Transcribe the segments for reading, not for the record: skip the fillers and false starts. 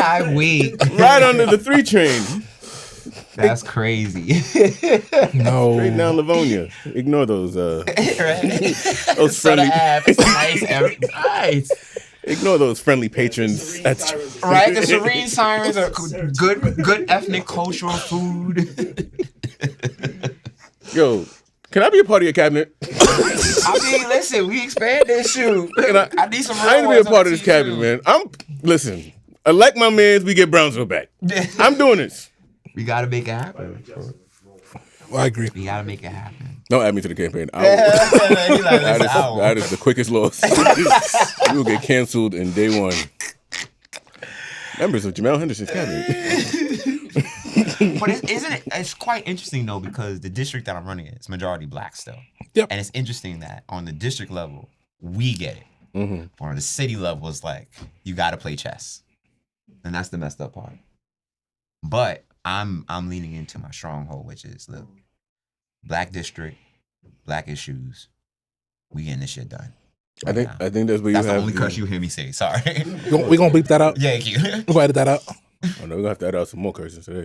I wait. Right under the 3 train. That's crazy. No. Straight down Livonia. Ignore those. Right? Those friendly. It's nice. Ignore those friendly patrons. That's Right? The serene sirens are good ethnic cultural food. Yo, can I be a part of your cabinet? I mean, listen, we expand this shoot. I need some real I need to be a ones part on of this the cabinet, team, man. Listen. Like my mans, we get Brownsville back. I'm doing this. We gotta make it happen. I agree. We gotta make it happen. Don't add me to the campaign. He's like, That is the quickest loss. You will get canceled in day 1. Members of Jamel Henderson's cabinet. But it's quite interesting though, because the district that I'm running is majority black still. Yep. And it's interesting that on the district level, we get it. Mm-hmm. On the city level, it's like, you gotta play chess. And that's the messed up part. But I'm leaning into my stronghold, which is the black district, black issues. We getting this shit done. I think that's where you That's have. the only curse you hear me say. Sorry. We gonna bleep that out. Yeah, thank you. We're gonna edit that out. Oh no, we're gonna have to add out some more curses today.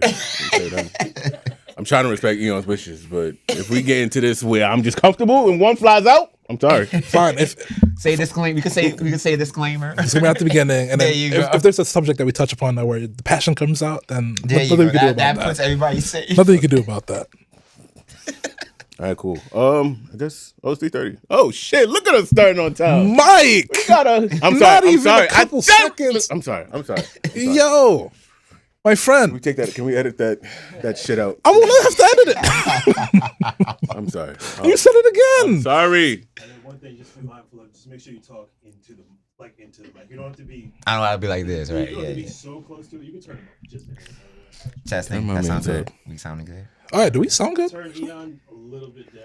I'm trying to respect Eon's wishes, but if we get into this where I'm just comfortable and one flies out, I'm sorry. Fine. If Say disclaimer. We can say disclaimer. it's gonna be at the beginning, and then There you go. if there's a subject that we touch upon that where the passion comes out, then There you nothing go. we can do about That that. puts everybody safe. Nothing you can do about that. All right, cool. I guess it's 3:30. Oh shit! Look at us starting on time. Mike, I'm Not sorry. even a couple seconds. I'm sorry. Yo, my Can friend, we take that? Can we edit that shit out? I won't have to edit it. I'm sorry. You said it again. Sorry. And then one thing, just be mindful of, just make sure you talk into the mic. You don't have to be. I don't know how to be like this, right? You don't have to Yeah. be so close to it. You can turn it up. Just Testing. Turn my That sounds means good. up. We sounding good. All right, do we sound good? turn Eon a little bit down.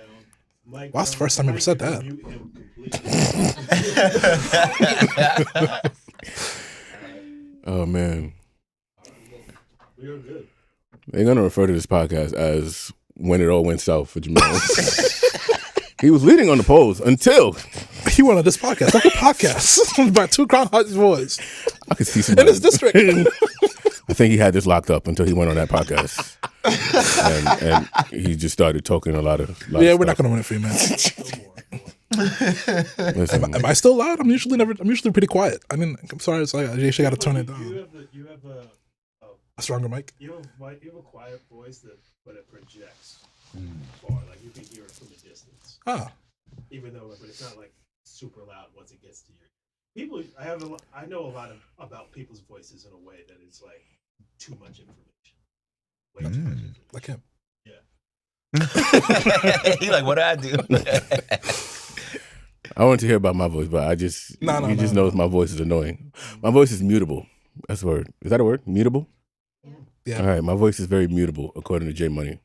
Mike, Well, that's the first time I ever said that. Mute him completely. Oh man, We are good. they're gonna refer to this podcast as when it all went south for Jamal. He was leading on the polls until He went on this podcast, like a podcast, by 2 Crown Hearts boys I could see in somebody. his district. I think he had this locked up until he went on that podcast, and he just started talking a lot of. Yeah, we're not gonna win it for you, man. Listen, Am I still loud? I'm usually pretty quiet. I mean, I'm sorry, it's like I actually got to turn it down. You have A stronger mic. you have a quiet voice but it projects far. Like you can hear it from a distance. Ah, Even though, but it's not like super loud once it gets to your people. I know a lot about people's voices in a way that it's like too much information. Way too much information. like him. He like, what do I do? I want to hear about my voice, but he just knows my voice is annoying. My voice is mutable. That's a word. Is that a word? Mutable? Yeah. All right, my voice is very mutable according to J Money.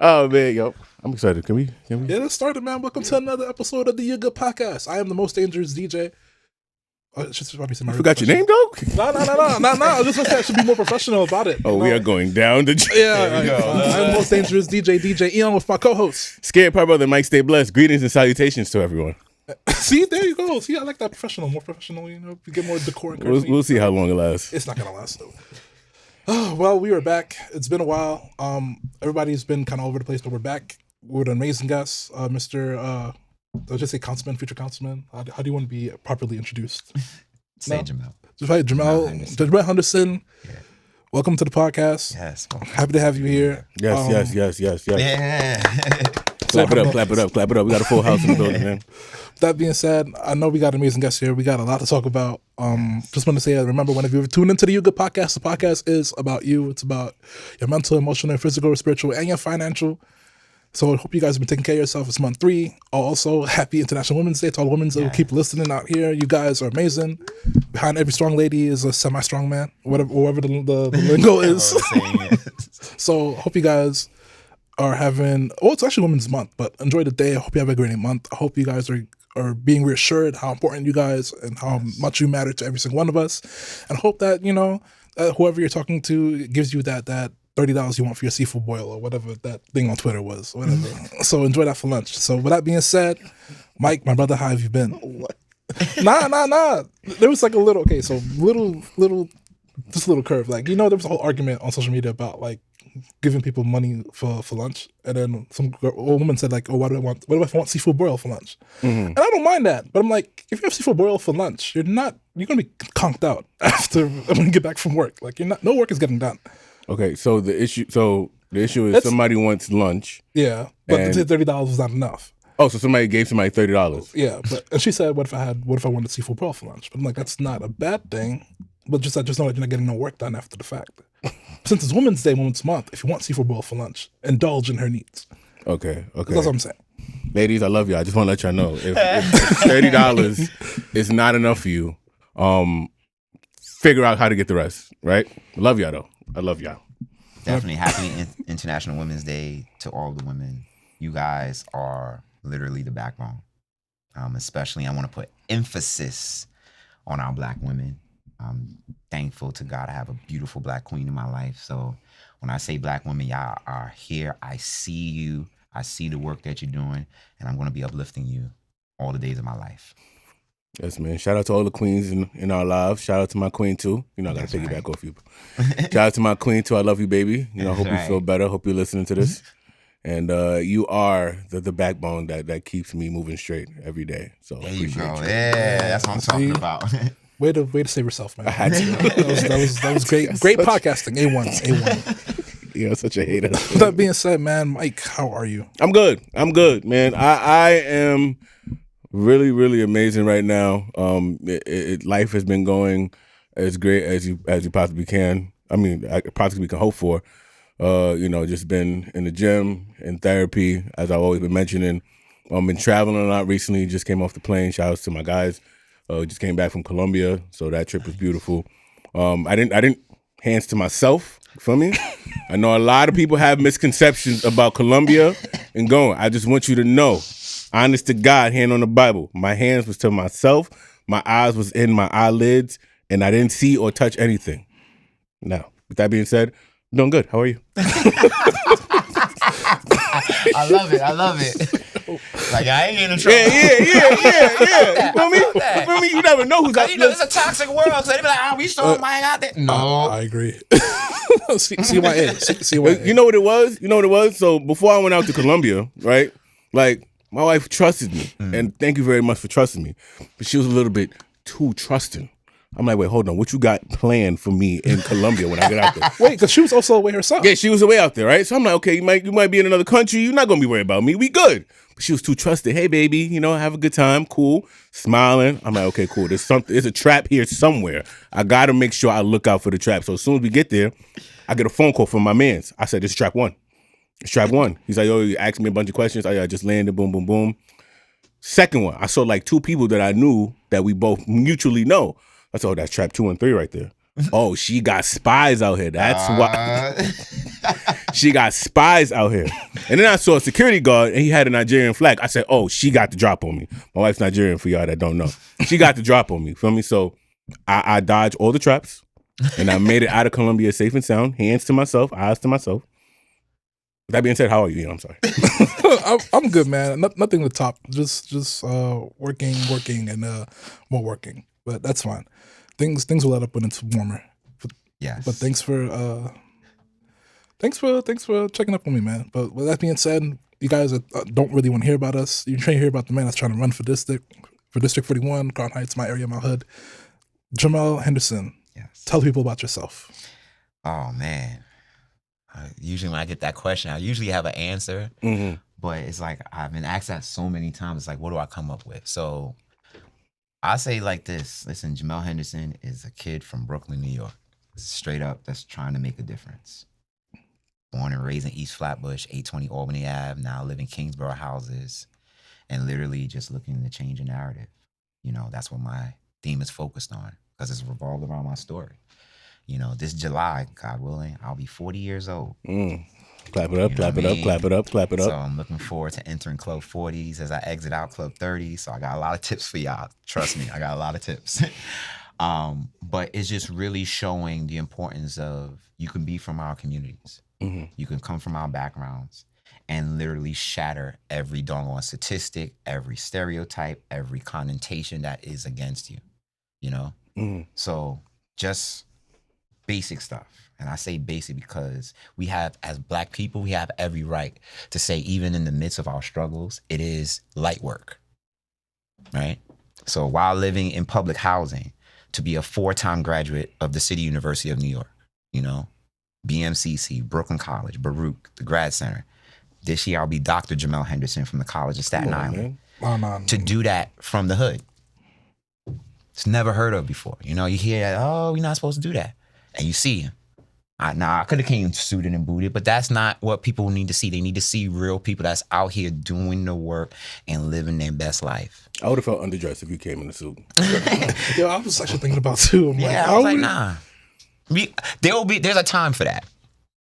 Oh man, yo, I'm excited. Can we? Yeah, let's start it, man. Welcome to another episode of the You Good Podcast. I am the most dangerous DJ. Oh, it's just probably You forgot your name, though? No. I was just saying I should be more professional about it. Oh, we are going down the. Yeah, I'm the most dangerous DJ Eon with my co-host. Scared Part Brother Mike StayBlessed. Greetings and salutations to everyone. See, there you go. See, I like that more professional. You know, you get more decor and courtesy. We'll see how long it lasts. It's not gonna last though. Oh, well, we are back. It's been a while. Everybody's been kind of over the place, but we're back with an amazing guest, Mr. I'll just say Councilman, future Councilman. How do you want to be properly introduced? Say Jamel. Just right, Jamel Henderson. Yeah. Welcome to the podcast. Yes. Well, Happy to have you here. Yes. yeah. Clap it up. We got a full house in the building, man. That being said, I know we got an amazing guest here. We got a lot to talk about. Just want to say, remember, whenever you tune into the You Good Podcast, the podcast is about you. It's about your mental, emotional, physical, spiritual, and your financial. So I hope you guys have been taking care of yourself. It's month 3. Also, happy International Women's Day to all the women that keep listening out here. You guys are amazing. Behind every strong lady is a semi-strong man, whatever the lingo is. So hope you guys are having, it's actually Women's Month, but enjoy the day. I hope you have a great month. I hope you guys are being reassured how important you guys and how much you matter to every single one of us. And I hope that, whoever you're talking to gives you that $30 you want for your seafood boil or whatever that thing on Twitter was, whatever. So enjoy that for lunch. So with that being said, Mike, my brother, how have you been? What? Nah. There was like a little, okay, so just a little curve. Like, there was a whole argument on social media about like giving people money for lunch, and then a woman said like, oh, what if I want seafood boil for lunch? And I don't mind that, but I'm like, if you have seafood boil for lunch, you're gonna be conked out after when you get back from work. Like, no work is getting done. Okay, so the issue is somebody wants lunch. Yeah, but $30 was not enough. Oh, so somebody gave somebody $30. Yeah, and she said, what if I wanted seafood boil for lunch? But I'm like, that's not a bad thing. But I just know that you're not getting no work done after the fact. Since it's Women's Day, Women's Month, if you want seafood boil for lunch, indulge in her needs. Okay. That's what I'm saying. Ladies, I love you. I just want to let y'all know if $30 is not enough for you, figure out how to get the rest. Right? Love y'all though. I love y'all. Definitely happy International Women's Day to all the women. You guys are literally the backbone. Especially, I want to put emphasis on our Black women. I'm thankful to God I have a beautiful Black queen in my life. So when I say Black women, y'all are here. I see you. I see the work that you're doing, and I'm going to be uplifting you all the days of my life. Yes, man. Shout out to all the queens in our lives. Shout out to my queen, too. I got to piggyback off you. Shout out to my queen, too. I love you, baby. I hope you feel better. Hope you're listening to this. And you are the backbone that keeps me moving straight every day. So there you go. Yeah, that's what I'm talking about. Way to save yourself, man. I had to. That was great. Great podcasting. A1. You're such a hater. That being said, man, Mike, how are you? I'm good, man. I am really, really amazing right now. Life has been going as great as you possibly can. I mean, I possibly can hope for. Just been in the gym, in therapy, as I've always been mentioning. Been traveling a lot recently. Just came off the plane. Shout outs to my guys. Just came back from Colombia, so that trip was beautiful. I didn't hands to myself. For me, I know a lot of people have misconceptions about Colombia and going. I just want you to know, honest to God, hand on the Bible. My hands was to myself. My eyes was in my eyelids, and I didn't see or touch anything. Now, with that being said, I'm doing good. How are you? I love it. Like, I ain't getting in trouble. Yeah. You feel me? You never know who's out there. It's a toxic world, so they be like, we saw Mike out there. No. I agree. CYA. You know what it was? So before I went out to Colombia, right? Like, my wife trusted me. And thank you very much for trusting me. But she was a little bit too trusting. I'm like, wait, hold on. What you got planned for me in Colombia when I get out there? Wait, because she was also away herself. Yeah, she was away out there, right? So I'm like, okay, you might be in another country. You're not going to be worried about me. We good. But she was too trusted. Hey, baby, have a good time. Cool. Smiling. I'm like, okay, cool. There's a trap here somewhere. I got to make sure I look out for the trap. So as soon as we get there, I get a phone call from my mans. I said, this is trap one. It's trap one. He's like, yo, you asked me a bunch of questions. I just landed. Boom, boom, boom. Second one, I saw like two people that I knew that we both mutually know. I said, oh, that's trap 2 and 3 right there. Oh, she got spies out here. That's why. She got spies out here. And then I saw a security guard, and he had a Nigerian flag. I said, oh, she got the drop on me. My wife's Nigerian, for y'all that don't know. She got the drop on me. Feel me? So I dodged all the traps, and I made it out of Colombia safe and sound. Hands to myself, eyes to myself. With that being said, how are you? I'm sorry. I'm good, man. Nothing to top. Just working, and more working. But that's fine. Things will let up when it's warmer. Yes. But thanks for checking up on me, man. But with that being said, you guys don't really want to hear about us. You're trying to hear about the man that's trying to run for District 41, Crown Heights, my area, my hood. Jamel Henderson. Yes. Tell people about yourself. Oh man. Usually when I get that question, I usually have an answer. Mm-hmm. But it's like I've been asked that so many times. It's like, what do I come up with? So I say like this. Listen, Jamel Henderson is a kid from Brooklyn, New York. Straight up, that's trying to make a difference. Born and raised in East Flatbush, 820 Albany Ave, now live in Kingsborough houses, and literally just looking to change a narrative. That's what my theme is focused on, because it's revolved around my story. This July, God willing, I'll be 40 years old. Clap it up, clap it up, clap it up, clap it up. So I'm looking forward to entering Club 40s as I exit out Club 30s. So I got a lot of tips for y'all. Trust me, I got a lot of tips. But it's just really showing the importance of you can be from our communities. Mm-hmm. You can come from our backgrounds and literally shatter every doggone statistic, every stereotype, every connotation that is against you, you know? So just basic stuff. And I say basic because we have, as Black people, we have every right to say, even in the midst of our struggles, it is light work, right? So while living in public housing, to be a 4-time graduate of the City University of New York, you know, BMCC, Brooklyn College, Baruch, the Grad Center. This year I'll be Dr. Jamel Henderson from the College of Staten Island. To do that from the hood. It's never heard of before. You know, you hear that, oh, you're not supposed to do that. And you see him. I could have came suited and booted, but that's not what people need to see. They need to see real people that's out here doing the work and living their best life. I would have felt underdressed if you came in a suit. Yo, I was actually thinking about too. I was like, nah. There's a time for that.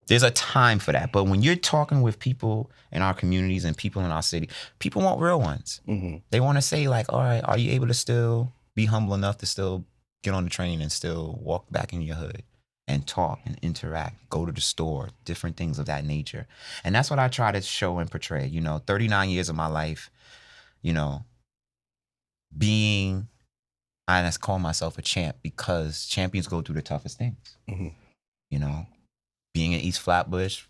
There's a time for that. But when you're talking with people in our communities and people in our city, people want real ones. They want to say like, all right, are you able to still be humble enough to still get on the train and still walk back in your hood and talk and interact, go to the store, different things of that nature. And that's what I try to show and portray. You know, 39 years of my life, you know, I just call myself a champ because champions go through the toughest things. You know, being in East Flatbush,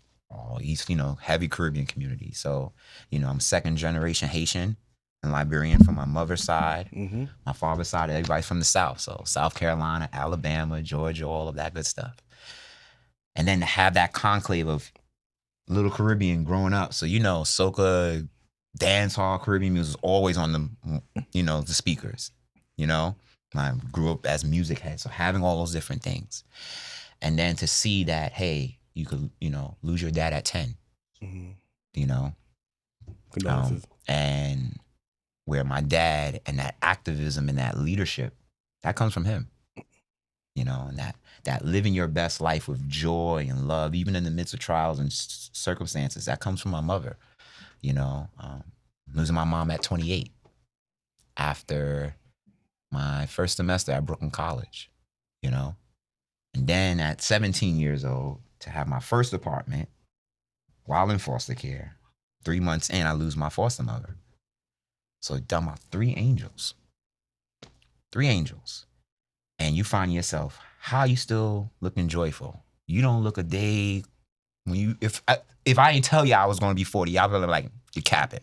East, you know, heavy Caribbean community. So, you know, I'm 2nd generation Haitian and Liberian from my mother's side. My father's side, everybody's from the South. So South Carolina, Alabama, Georgia, all of that good stuff. And then to have that conclave of little Caribbean growing up. So, you know, soca, dance hall, Caribbean music was always on the, you know, the speakers, you know. I grew up as music head. So having all those different things. And then to see that, hey, you could, you know, lose your dad at 10, you know. Condolences. And where my dad and that activism and that leadership, that comes from him, you know, and that living your best life with joy and love, even in the midst of trials and circumstances, that comes from my mother, you know. Losing my mom at 28 after my first semester at Brooklyn College, you know. And then at 17 years old, to have my first apartment while in foster care, 3 months in, I lose my foster mother. So done my 3 angels. 3 angels. And you find yourself, how you still looking joyful? You don't look a day when you, if I ain't tell you I was going to be 40, y'all really like, you're capping.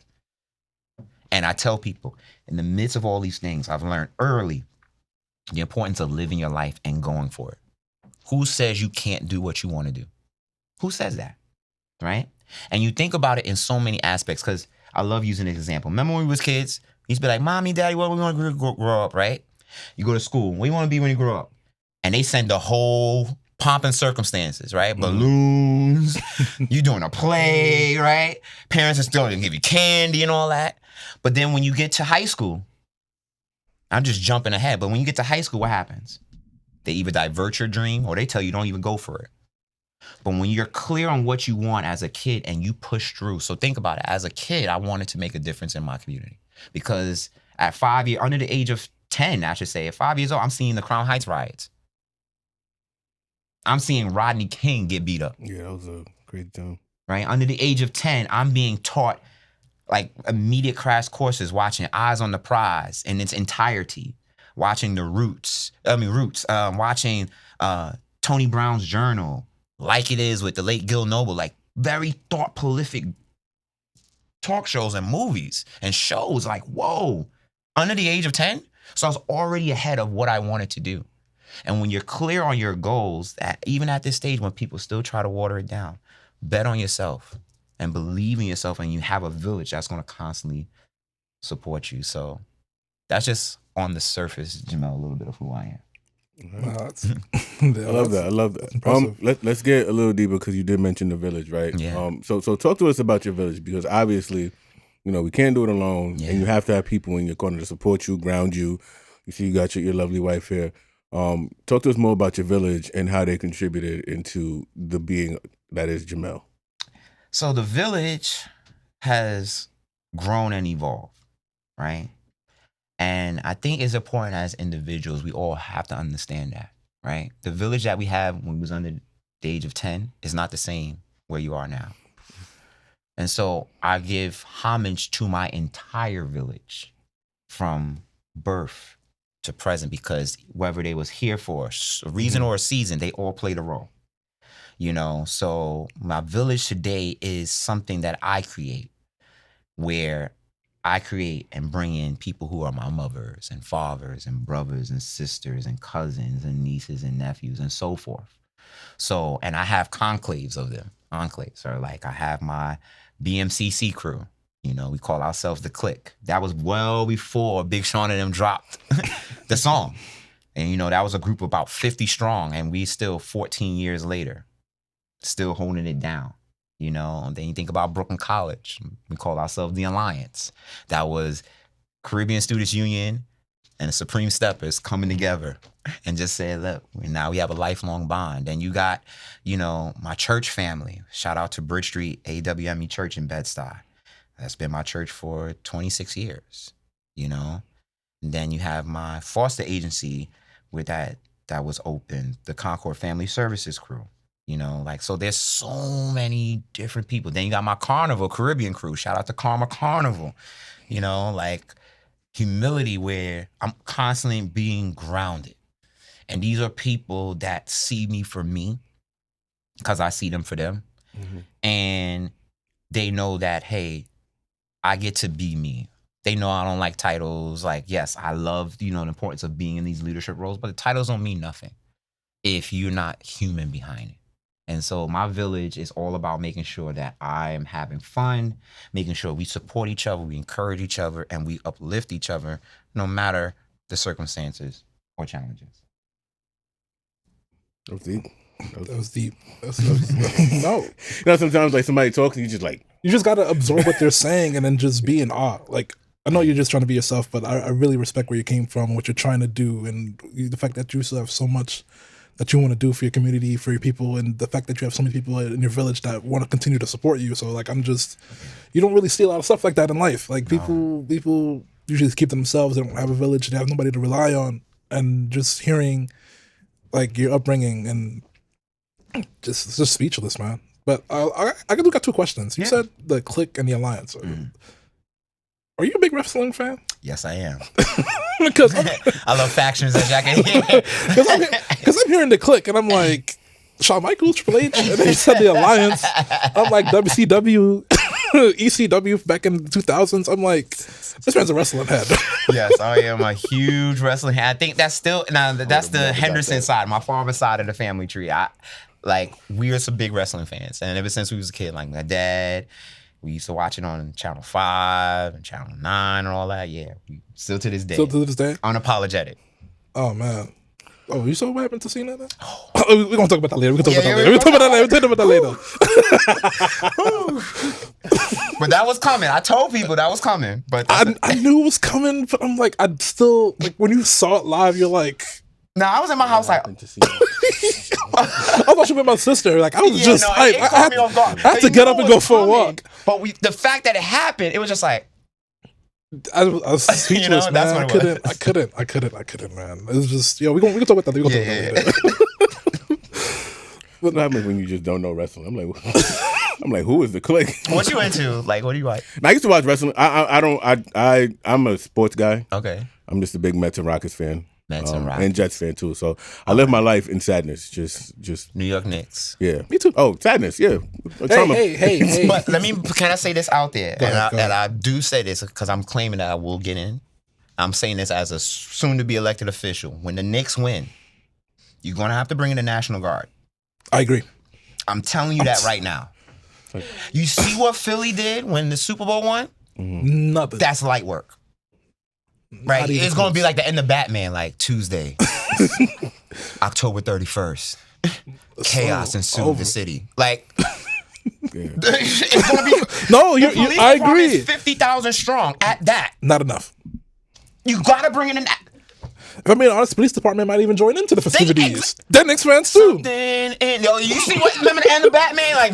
And I tell people, in the midst of all these things, I've learned early the importance of living your life and going for it. Who says you can't do what you want to do? Who says that, right? And you think about it in so many aspects, because I love using this example. Remember when we was kids? You used to be like, Mommy, Daddy, what do we want to grow up, right? You go to school. What do you want to be when you grow up? And they send the whole pomp and circumstances, right? Balloons. You doing a play, right? Parents are still going to give you candy and all that. But then when you get to high school, I'm just jumping ahead, but when you get to high school, what happens? They either divert your dream or they tell you don't even go for it. But when you're clear on what you want as a kid and you push through, so think about it. As a kid, I wanted to make a difference in my community because at 5 years, under the age of 10, I should say, at 5 years old, I'm seeing the Crown Heights riots. I'm seeing Rodney King get beat up. Yeah, that was a crazy time. Right? Under the age of 10, I'm being taught like immediate crash courses, watching Eyes on the Prize in its entirety, watching Roots, watching Tony Brown's Journal, Like It Is with the late Gil Noble, like very thought prolific talk shows and movies and shows like, whoa, under the age of 10? So I was already ahead of what I wanted to do. And when you're clear on your goals, that even at this stage when people still try to water it down, bet on yourself and believe in yourself, and you have a village that's going to constantly support you. So that's just on the surface, Jamel, a little bit of who I am. I love that. Let's get a little deeper because you did mention the village, right? Yeah. So talk to us about your village, because obviously, you know, we can't do it alone, and you have to have people in your corner to support you, ground you. You see, you got your lovely wife here. Talk to us more about your village and how they contributed into the being that is Jamel. So the village has grown and evolved, right? And I think it's important as individuals, we all have to understand that, right? The village that we have when we was under the age of 10 is not the same where you are now. And so I give homage to my entire village from birth to present, because whether they was here for a reason or a season, they all played a role. You know, so my village today is something that I create, where I create and bring in people who are my mothers and fathers and brothers and sisters and cousins and nieces and nephews and so forth. So, and I have conclaves of them. Enclaves are like, I have my BMCC crew. You know, we call ourselves the Clique. That was well before Big Sean and them dropped the song. And, you know, that was a group of about 50 strong, and we still 14 years later, still holding it down. You know, and then you think about Brooklyn College. We call ourselves the Alliance. That was Caribbean Students Union and the Supreme Steppers coming together and just said, look, now we have a lifelong bond. And you got, you know, my church family. Shout out to Bridge Street AWME Church in Bed-Stuy. That's been my church for 26 years, you know. And then you have my foster agency with that was open, the Concord Family Services crew. You know, like, so there's so many different people. Then you got my Carnival Caribbean crew. Shout out to Karma Carnival. You know, like humility, where I'm constantly being grounded. And these are people that see me for me because I see them for them. And they know that, hey, I get to be me. They know I don't like titles. Like, yes, I love, you know, the importance of being in these leadership roles, but the titles don't mean nothing if you're not human behind it. And so my village is all about making sure that I am having fun, making sure we support each other, we encourage each other, and we uplift each other no matter the circumstances or challenges. That was deep. That was deep. No. You know, sometimes like somebody talks and you just like... You just got to absorb what they're saying and then just be in awe. Like, I know you're just trying to be yourself, but I really respect where you came from, what you're trying to do, and the fact that you still have so much that you want to do for your community, for your people, and the fact that you have so many people in your village that want to continue to support you. So like, you don't really see a lot of stuff like that in life. Like people usually keep to themselves. They don't have a village. They have nobody to rely on. And just hearing like your upbringing and just speechless, man. But I got two questions. You said the Clique and the Alliance. Are you a big wrestling fan? Yes, I am. Because I love factions, as y'all can hear. Because I'm hearing the Clique and I'm like, Shawn Michaels, Triple H, and then you said the Alliance. I'm like, WCW, ECW back in the 2000s. I'm like, this man's a wrestling head. Yes, I am a huge wrestling head. I think that's still, that's the Henderson side, my father's side of the family tree. We are some big wrestling fans. And ever since we was a kid, like my dad, we used to watch it on Channel 5 and Channel 9 and all that. Yeah, still to this day. Still to this day? Unapologetic. Oh, man. Oh, you saw what happened to Cena then? We're going to talk about that later. We're going to talk about that later. But that was coming. I told people that was coming. But I knew it was coming, but I'm like, I'd still, like, when you saw it live, you're like... No, I was in my house like... I thought you were my sister. Like, I was hyped. I had to get up and go for a walk. But the fact that it happened, it was just like... I was speechless, man. That's what it was. I couldn't, man. It was just, we can talk about that. We can talk about that. What happens when you just don't know wrestling? I'm like, who is the Clique? What you into? Like, what do you like? I used to watch wrestling. I'm a sports guy. Okay. I'm just a big Mets and Rockets fan. Mets and Rockets. And Jets fan too. So I live my life in sadness. Just New York Knicks. Yeah. Me too. Oh, sadness. Yeah. Hey. But can I say this out there? And I do say this because I'm claiming that I will get in. I'm saying this as a soon-to-be elected official. When the Knicks win, you're going to have to bring in the National Guard. I agree. I'm telling you that right now. You see what Philly did when the Super Bowl won? Nothing. That's light work. Right? It's going to be like the end of Batman, like Tuesday, October 31st. Chaos ensued the city. Like, it's going to be... No, I agree. 50,000 strong at that. Not enough. You got to bring in an... If I'm being honest, police department might even join into the festivities. They're Knicks fans too. Yo, you see what? Remember the end of Batman? Like,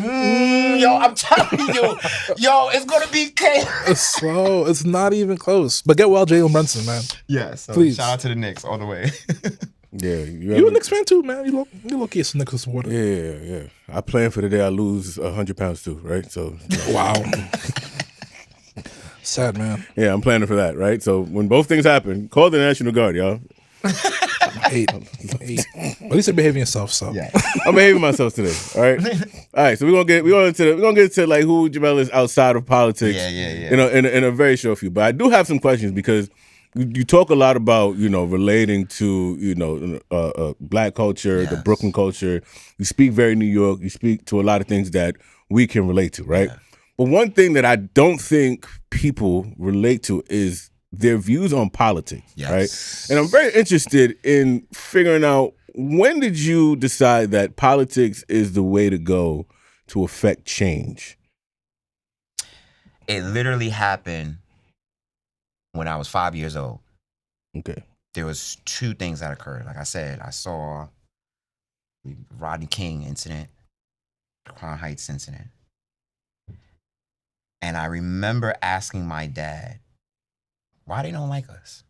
yo, I'm telling you, yo, it's gonna be chaos. It's slow. It's not even close. But get well, Jalen Brunson, man. Yeah. So please. Shout out to the Knicks all the way. Yeah, You a Knicks fan too, man. You look at some Knicks supporter. Yeah. I plan for the day I lose 100 pounds too, right? So Wow. Sad, man. yeah, I'm planning for that, right? So when both things happen, call the National Guard, y'all. Hate. At least you're behaving yourself, so. Yeah. I'm behaving myself today. All right. So we're gonna get into like who Jamel is outside of politics. Yeah. In a very short few. But I do have some questions because you talk a lot about relating to Black culture, the Brooklyn culture. You speak very New York. You speak to a lot of things that we can relate to, right? Yeah. But one thing that I don't think people relate to is their views on politics, right? And I'm very interested in figuring out, when did you decide that politics is the way to go to affect change? It literally happened when I was 5 years old. Okay. There was two things that occurred. Like I said, I saw the Rodney King incident, the Crown Heights incident. And I remember asking my dad, why they don't like us?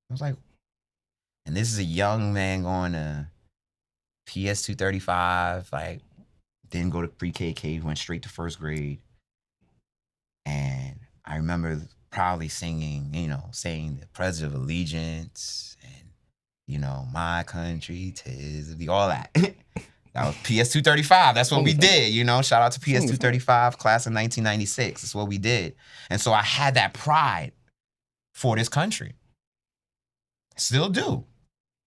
I was like, and this is a young man going to PS 235, like, didn't go to pre-KK, went straight to first grade. And I remember proudly singing, saying the Pledge of Allegiance and, my country, 'tis of thee, all that. That was PS 235. That's what we did, Shout out to PS 235, class of 1996. That's what we did. And so I had that pride for this country. Still do.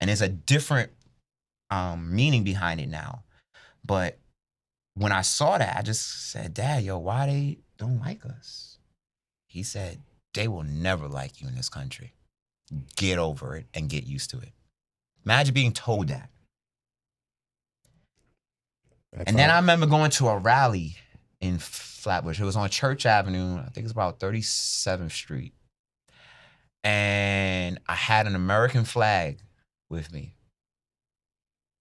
And there's a different meaning behind it now. But when I saw that, I just said, Dad, why they don't like us? He said, they will never like you in this country. Get over it and get used to it. Imagine being told that. And then I remember going to a rally in Flatbush. It was on Church Avenue. I think it's about 37th Street. And I had an American flag with me.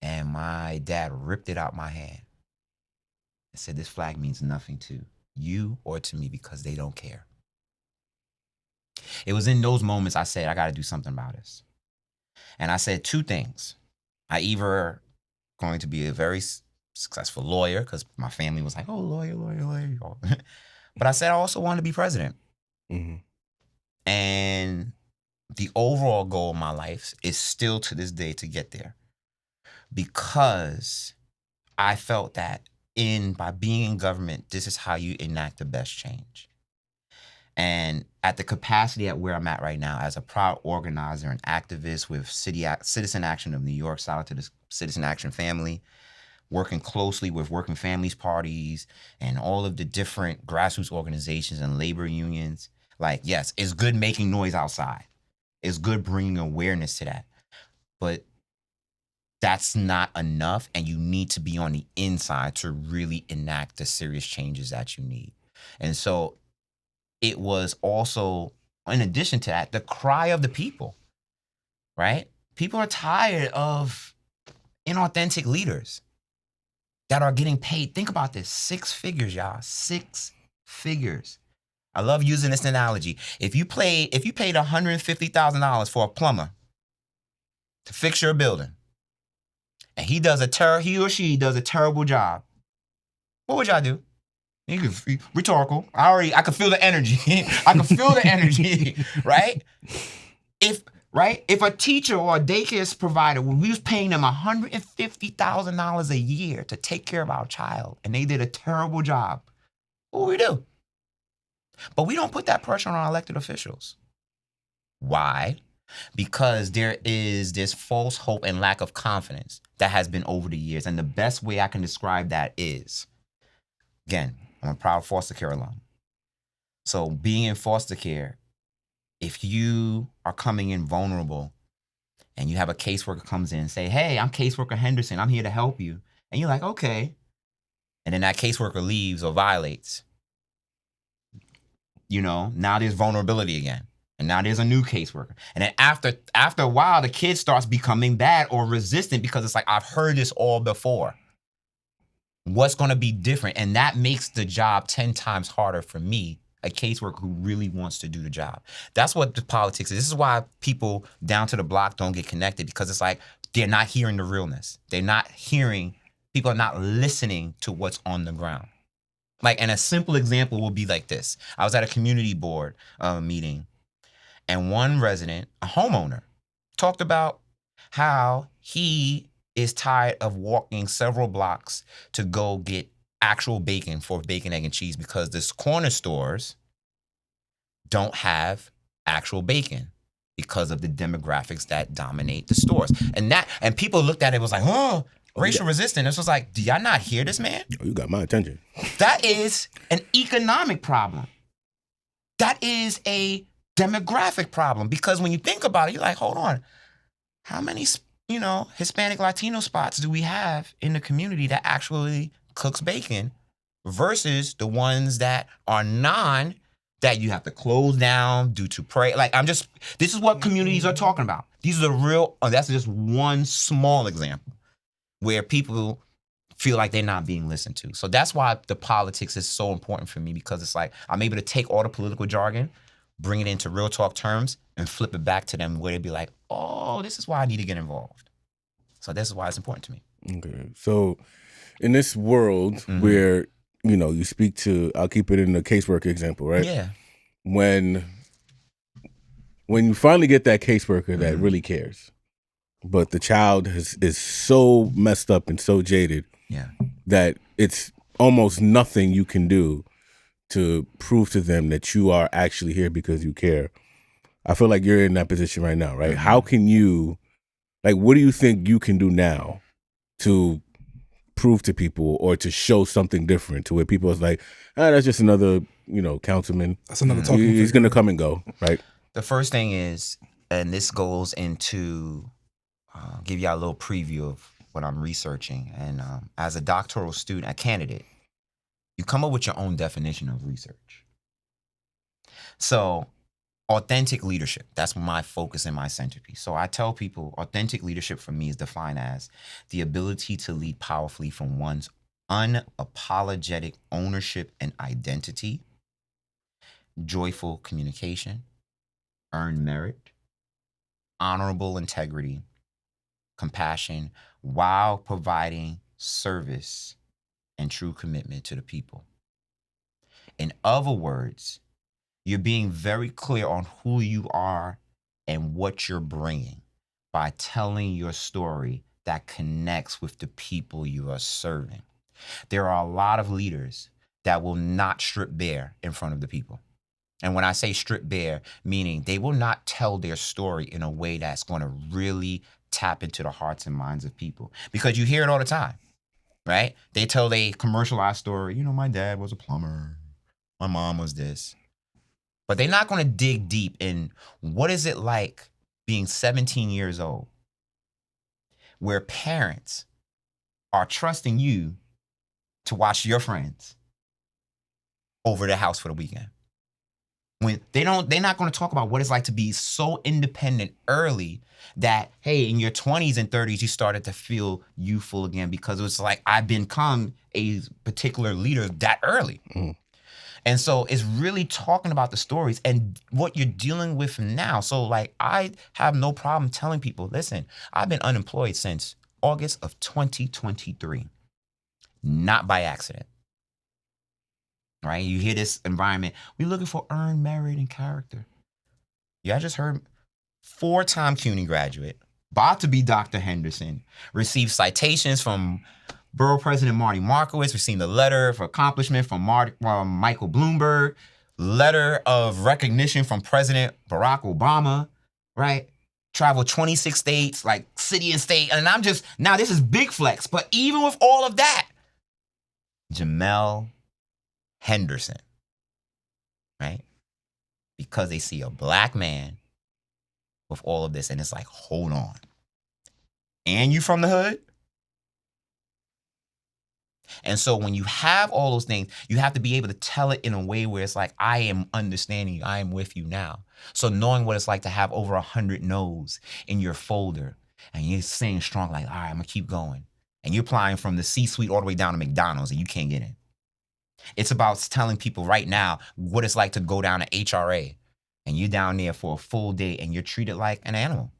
And my dad ripped it out my hand and said, this flag means nothing to you or to me because they don't care. It was in those moments I said, I got to do something about this. And I said two things. I either going to be a very successful lawyer, because my family was like, oh, lawyer. But I said I also wanted to be president. Mm-hmm. And the overall goal of my life is still to this day to get there. Because I felt that by being in government, this is how you enact the best change. And at the capacity at where I'm at right now, as a proud organizer and activist with Citizen Action of New York, shout out to the Citizen Action family, working closely with working families parties and all of the different grassroots organizations and labor unions. Like, yes, it's good making noise outside. It's good bringing awareness to that. But that's not enough, and you need to be on the inside to really enact the serious changes that you need. And so it was also, in addition to that, the cry of the people, right? People are tired of inauthentic leaders that are getting paid. Think about this, 6 figures, y'all, 6 figures. I love using this analogy. If you paid $150,000 for a plumber to fix your building, and he or she does a terrible job, what would y'all do? Rhetorical. I can feel the energy. I can feel the energy, right? If a teacher or a daycare provider, when we was paying them $150,000 a year to take care of our child, and they did a terrible job, what would we do? But we don't put that pressure on our elected officials. Why? Because there is this false hope and lack of confidence that has been over the years. And the best way I can describe that is, again, I'm a proud foster care alum. So being in foster care, if you are coming in vulnerable and you have a caseworker comes in and say, hey, I'm caseworker Henderson, I'm here to help you. And you're like, okay. And then that caseworker leaves or violates. Now there's vulnerability again. And now there's a new caseworker. And then after a while, the kid starts becoming bad or resistant because it's like, I've heard this all before. What's going to be different? And that makes the job 10 times harder for me a caseworker who really wants to do the job. That's what the politics is. This is why people down to the block don't get connected, because it's like they're not hearing the realness. They're not hearing, people are not listening to what's on the ground. Like, and a simple example will be like this. I was at a community board meeting, and one resident, a homeowner, talked about how he is tired of walking several blocks to go get actual bacon for bacon, egg, and cheese because this corner stores don't have actual bacon because of the demographics that dominate the stores. And people looked at it, was like, oh, racial resistance. This was like, do y'all not hear this, man? Oh, you got my attention. That is an economic problem. That is a demographic problem, because when you think about it, you're like, hold on, how many, Hispanic Latino spots do we have in the community that actually cooks bacon versus the ones that are that you have to close down due to prey? Like, this is what communities are talking about. These are the real, that's just one small example where people feel like they're not being listened to. So that's why the politics is so important for me, because it's like I'm able to take all the political jargon, bring it into real talk terms, and flip it back to them where they'd be like, oh, this is why I need to get involved. So this is why it's important to me. Okay. So in this world where, you speak to, I'll keep it in the caseworker example, right? Yeah. When you finally get that caseworker that really cares, but the child is so messed up and so jaded that it's almost nothing you can do to prove to them that you are actually here because you care. I feel like you're in that position right now, right? How can you, what do you think you can do now to prove to people or to show something different to where people is like, that's just another, councilman. That's another talking. He's going to come and go, right? The first thing is, and this goes into, give y'all a little preview of what I'm researching. And as a doctoral student, a candidate, you come up with your own definition of research. So authentic leadership, that's my focus and my centerpiece. So I tell people authentic leadership for me is defined as the ability to lead powerfully from one's unapologetic ownership and identity, joyful communication, earned merit, honorable integrity, compassion, while providing service and true commitment to the people. In other words, you're being very clear on who you are and what you're bringing by telling your story that connects with the people you are serving. There are a lot of leaders that will not strip bare in front of the people. And when I say strip bare, meaning they will not tell their story in a way that's going to really tap into the hearts and minds of people. Because you hear it all the time, right? They tell their commercialized story, my dad was a plumber, my mom was this. But they're not going to dig deep in what is it like being 17 years old, where parents are trusting you to watch your friends over their house for the weekend. When they're not going to talk about what it's like to be so independent early that, hey, in your 20s and 30s, you started to feel youthful again because it was like, I've become a particular leader that early. And so it's really talking about the stories and what you're dealing with now. So I have no problem telling people, listen, I've been unemployed since August of 2023, not by accident, right? You hear this environment, we're looking for earned merit and character. Yeah, I just heard 4-time CUNY graduate, about to be Dr. Henderson, received citations from Borough President Marty Markowitz, received a letter of accomplishment from Michael Bloomberg, letter of recognition from President Barack Obama, right? Traveled 26 states, city and state. And now this is big flex. But even with all of that, Jamel Henderson, right? Because they see a black man with all of this. And it's like, hold on. And you from the hood? And so when you have all those things, you have to be able to tell it in a way where it's like, I am understanding you. I am with you now. So knowing what it's like to have over 100 no's in your folder and you're saying strong, all right, I'm going to keep going. And you're applying from the C-suite all the way down to McDonald's and you can't get in. It's about telling people right now what it's like to go down to HRA and you're down there for a full day and you're treated like an animal.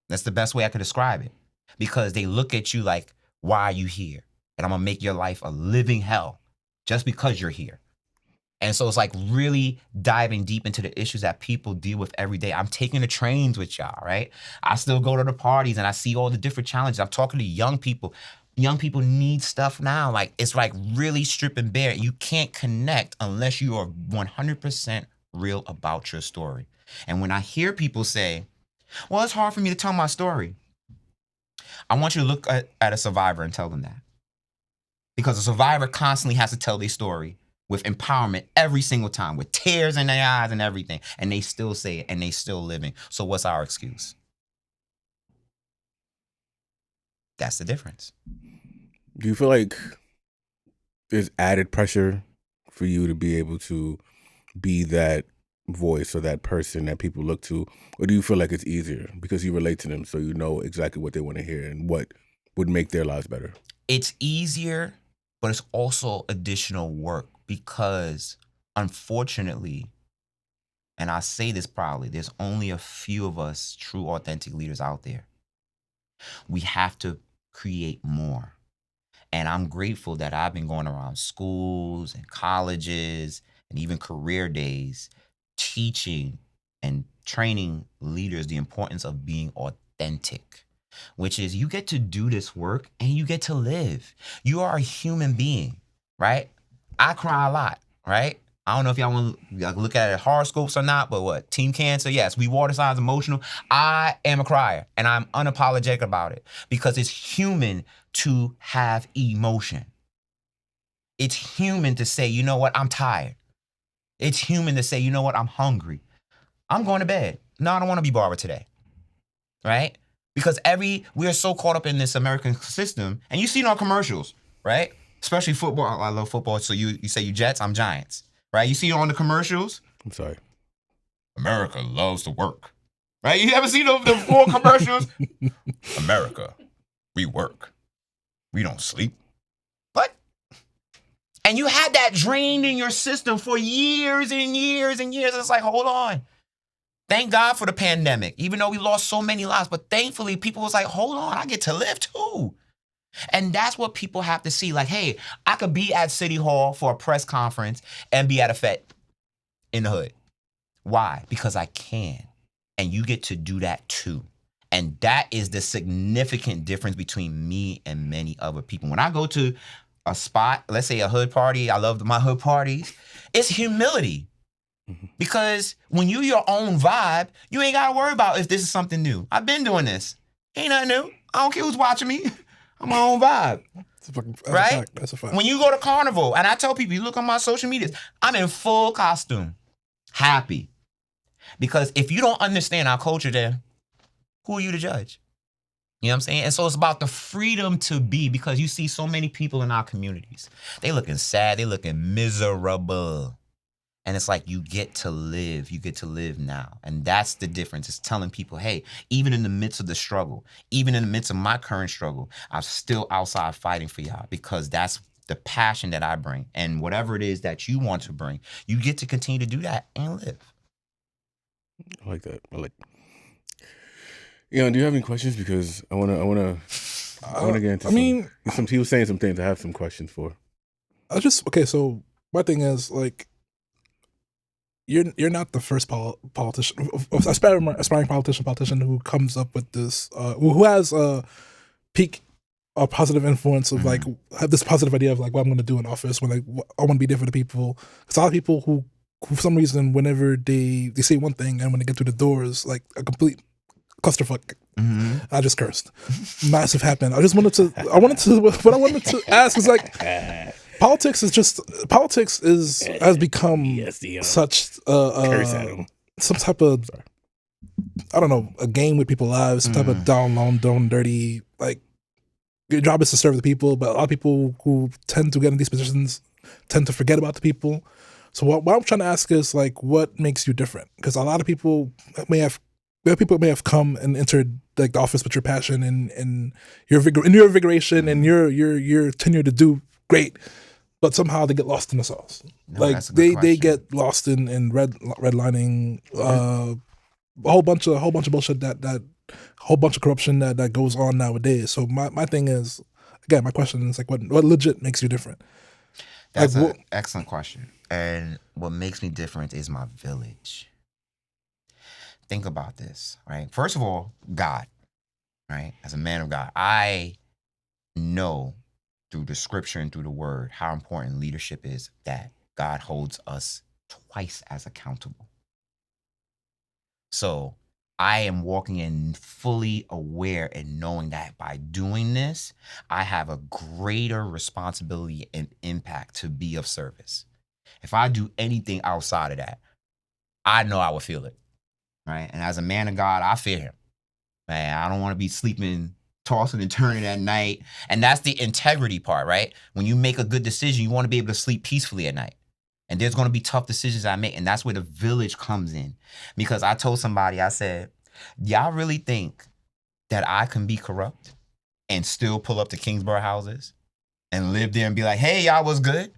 That's the best way I could describe it. Because they look at you like, why are you here? And I'm going to make your life a living hell just because you're here. And so it's like really diving deep into the issues that people deal with every day. I'm taking the trains with y'all, right? I still go to the parties and I see all the different challenges. I'm talking to young people. Young people need stuff now. Like, it's like really stripping bare. You can't connect unless you are 100% real about your story. And when I hear people say, well, it's hard for me to tell my story, I want you to look at a survivor and tell them that. Because a survivor constantly has to tell their story with empowerment every single time, with tears in their eyes and everything. And they still say it and they still living. So what's our excuse? That's the difference. Do you feel like there's added pressure for you to be able to be that voice or that person that people look to? Or do you feel like it's easier because you relate to them so you know exactly what they want to hear and what would make their lives better? It's easier, but it's also additional work because unfortunately, and I say this proudly, there's only a few of us true authentic leaders out there. We have to create more. And I'm grateful that I've been going around schools and colleges and even career days teaching and training leaders the importance of being authentic, which is you get to do this work and you get to live. You are a human being, right? I cry a lot, right? I don't know if y'all want to look at it horoscopes or not, but what? Team Cancer, yes, we water signs, emotional. I am a crier, and I'm unapologetic about it because it's human to have emotion. It's human to say, you know what, I'm tired. It's human to say, you know what, I'm hungry. I'm going to bed. No, I don't want to be barbered today, right? Because we are so caught up in this American system, and you see it on commercials, right? Especially football. I love football, so you say you Jets, I'm Giants. Right? You see it on the commercials. I'm sorry. America loves to work. Right? You ever seen the four commercials? America, we work. We don't sleep. What? And you had that drained in your system for years and years and years. It's like, hold on. Thank God for the pandemic, even though we lost so many lives. But thankfully, people was like, hold on, I get to live too. And that's what people have to see. Like, hey, I could be at City Hall for a press conference and be at a fete in the hood. Why? Because I can. And you get to do that too. And that is the significant difference between me and many other people. When I go to a spot, let's say a hood party, I love my hood parties, it's humility. Because when you your own vibe, you ain't got to worry about if this is something new. I've been doing this. Ain't nothing new. I don't care who's watching me. I'm my own vibe. Right? That's a fact. When you go to Carnival, and I tell people, you look on my social medias, I'm in full costume. Happy. Because if you don't understand our culture, then who are you to judge? You know what I'm saying? And so it's about the freedom to be, because you see so many people in our communities. They looking sad. They looking miserable. And it's like, you get to live now. And that's the difference. It's telling people, hey, even in the midst of the struggle, even in the midst of my current struggle, I'm still outside fighting for y'all, because that's the passion that I bring. And whatever it is that you want to bring, you get to continue to do that and live. I like that. Do you have any questions? Because I wanna get into some he was saying some things I have some questions for. So my thing is, like, you're not the first politician, aspiring politician who comes up with this, who has a peak a positive influence of like have this positive idea of like what I'm going to do in office when I want to be there for the people. Because a lot of people who for some reason whenever they say one thing and when they get through the doors like a complete clusterfuck. I just cursed. Massive happened. What I wanted to ask is like politics has become such some type of I don't know, a game with people's lives, some type of down low, down dirty, like your job is to serve the people, but a lot of people who tend to get in these positions tend to forget about the people. So what I'm trying to ask is like, what makes you different? Because a lot of people may have come and entered like the office with your passion and your invigoration and your tenure to do great, but somehow they get lost in the sauce. No, Like that's a good they question. get lost in redlining, a whole bunch of bullshit that whole bunch of corruption that goes on nowadays. So my thing is, again, my question is like, what legit makes you different? That's Like, an excellent question. And what makes me different is my village. Think about this, right? First of all, God, right? As a man of God, I know through the scripture and through the word how important leadership is, that God holds us twice as accountable. So I am walking in fully aware and knowing that by doing this, I have a greater responsibility and impact to be of service. If I do anything outside of that, I know I will feel it, right? And as a man of God, I fear him. Man, I don't want to be sleeping, tossing and turning at night. And that's the integrity part, right? When you make a good decision, you want to be able to sleep peacefully at night. And there's going to be tough decisions I make. And that's where the village comes in. Because I told somebody, I said, y'all really think that I can be corrupt and still pull up to Kingsborough houses and live there and be like, hey, y'all was good?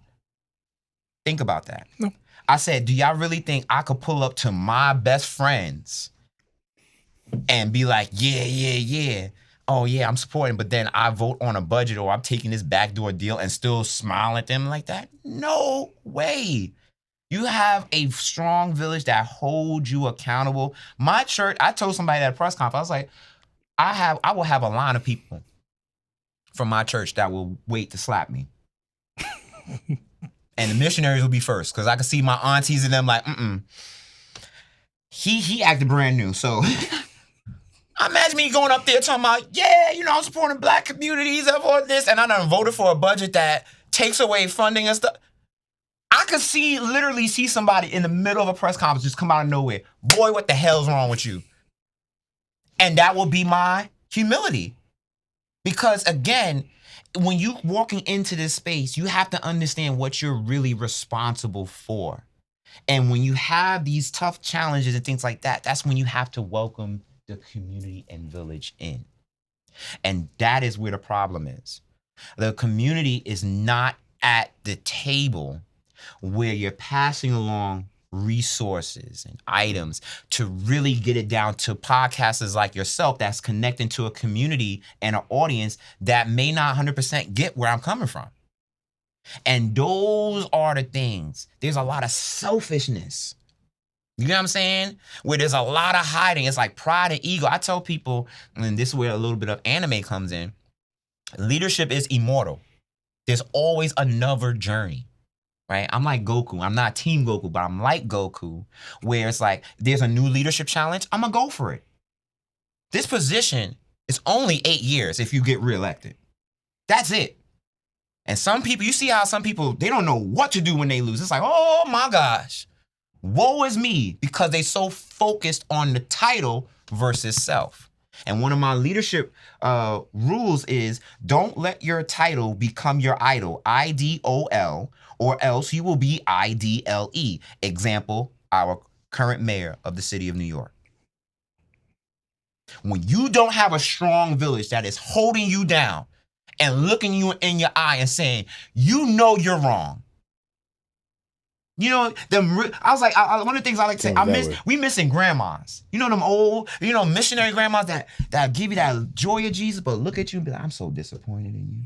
Think about that. No. I said, do y'all really think I could pull up to my best friends and be like, yeah. Oh, yeah, I'm supporting, but then I vote on a budget or I'm taking this backdoor deal and still smile at them like that? No way. You have a strong village that holds you accountable. My church, I told somebody at a press conference, I was like, I will have a line of people from my church that will wait to slap me. And the missionaries will be first, because I can see my aunties and them like, He acted brand new, so imagine me going up there talking about, yeah, I'm supporting black communities and all this, and I done voted for a budget that takes away funding and stuff. I could literally see somebody in the middle of a press conference just come out of nowhere. Boy, what the hell's wrong with you? And that will be my humility. Because again, when you walking into this space, you have to understand what you're really responsible for. And when you have these tough challenges and things like that, that's when you have to welcome the community and village in. And that is where the problem is. The community is not at the table where you're passing along resources and items to really get it down to podcasters like yourself that's connecting to a community and an audience that may not 100% get where I'm coming from. And those are the things. There's a lot of selfishness. You know what I'm saying? Where there's a lot of hiding. It's like pride and ego. I tell people, and this is where a little bit of anime comes in, leadership is immortal. There's always another journey. Right? I'm like Goku. I'm not Team Goku, but I'm like Goku, where it's like, there's a new leadership challenge. I'm going to go for it. This position is only 8 years if you get reelected. That's it. And some people, you see how some people, they don't know what to do when they lose. It's like, oh my gosh, woe is me, because they so focused on the title versus self. And one of my leadership rules is, don't let your title become your idol, IDOL, or else you will be IDLE. Example, our current mayor of the city of New York. When you don't have a strong village that is holding you down and looking you in your eye and saying, you're wrong. I was like, one of the things I like to say, we missing grandmas. Them old, missionary grandmas that give you that joy of Jesus, but look at you and be like, I'm so disappointed in you.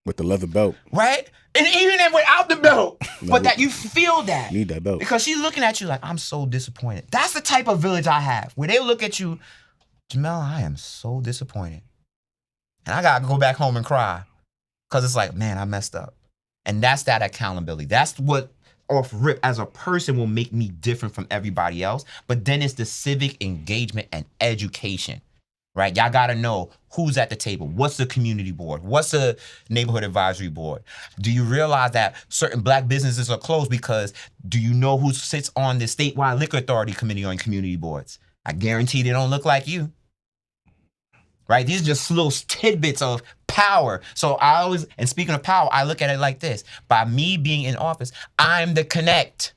With the leather belt. Right? And even without the belt. But that you feel that. Need that belt. Because she's looking at you like, I'm so disappointed. That's the type of village I have, where they look at you, Jamel, I am so disappointed. And I got to go back home and cry. Because it's like, man, I messed up. And that's that accountability. That's what off rip as a person will make me different from everybody else. But then it's the civic engagement and education. Right? Y'all got to know who's at the table. What's the community board? What's the neighborhood advisory board? Do you realize that certain black businesses are closed because do you know who sits on the statewide liquor authority committee on community boards? I guarantee they don't look like you. Right? These are just little tidbits of power. So and speaking of power, I look at it like this. By me being in office, I'm the connect.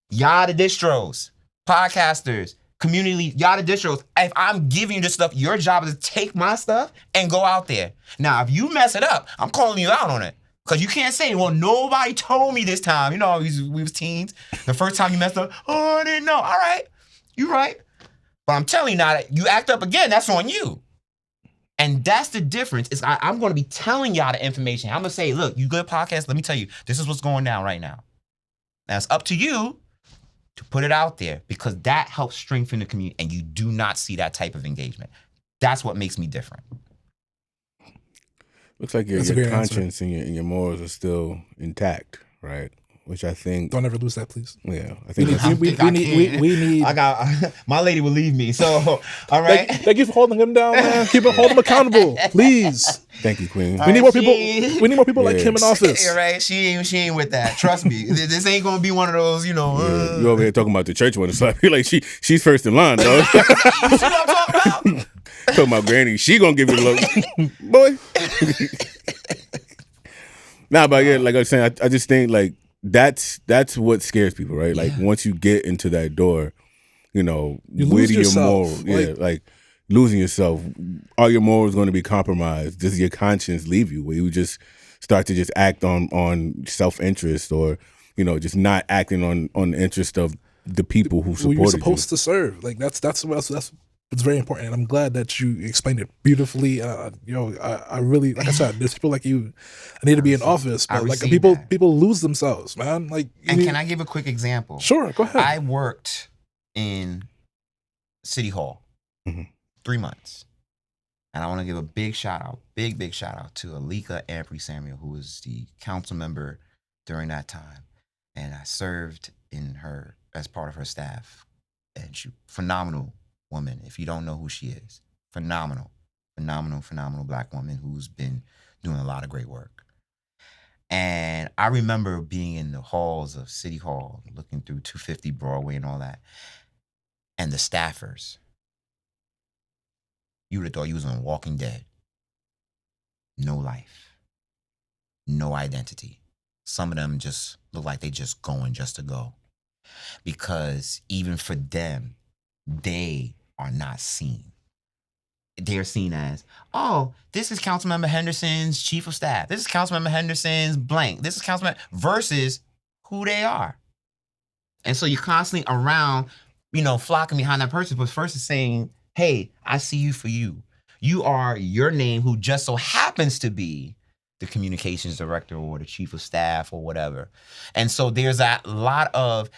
Y'all the distros, podcasters, community, y'all the distros. If I'm giving you this stuff, your job is to take my stuff and go out there. Now, if you mess it up, I'm calling you out on it. Because you can't say, well, nobody told me this time. You know, we was teens. The first time you messed up, oh, I didn't know. All right, you right. But I'm telling you now, that you act up again, that's on you. And that's the difference. Is I'm going to be telling y'all the information. I'm going to say, look, you good podcast, let me tell you, this is what's going down right now. Now, it's up to you to put it out there because that helps strengthen the community, and you do not see that type of engagement. That's what makes me different. Looks like your conscience and your morals are still intact, right? Which I think Don't ever lose that, please. Yeah, I think we need. I got my lady will leave me. So all right. Thank you for holding him down, man. Hold him accountable, please. Thank you, Queen. We need more people. We need more people like him in office. Yeah, right. She ain't with that. Trust me. This ain't gonna be one of those. You know. You over here talking about the church one, so I feel like she's first in line, dog. You see what I'm talking about? Talking about Granny, she gonna give you a look, boy. Nah, but yeah, like I was saying, I just think like that's what scares people, right? Like once you get into that door, you know, where do your morals? Like losing yourself. Are your morals going to be compromised? Does your conscience leave you? Where you just start to just act on self-interest, or you know, just not acting on the interest of the people who supported you. You're supposed to serve. Like that's it's very important, and I'm glad that you explained it beautifully. I really, like I said, there's people like you. I need to be in office, but like people lose themselves, man. Like, can I give a quick example? Sure, go ahead. I worked in City Hall 3 months, and I want to give a big shout out to Alika Ampry Samuel, who was the council member during that time, and I served in her as part of her staff, and she phenomenal woman. If you don't know who she is, phenomenal Black woman who's been doing a lot of great work. And I remember being in the halls of City Hall, looking through 250 Broadway and all that, and the staffers. You would have thought you was on Walking Dead. No life, no identity. Some of them just look like they just going just to go, because even for them, they are not seen. They're seen as, oh, this is Councilmember Henderson's chief of staff. This is Councilmember Henderson's blank. This is Councilmember, versus who they are. And so you're constantly around, you know, flocking behind that person, but first is saying, hey, I see you for you. You are your name, who just so happens to be the communications director or the chief of staff or whatever. And so there's a lot of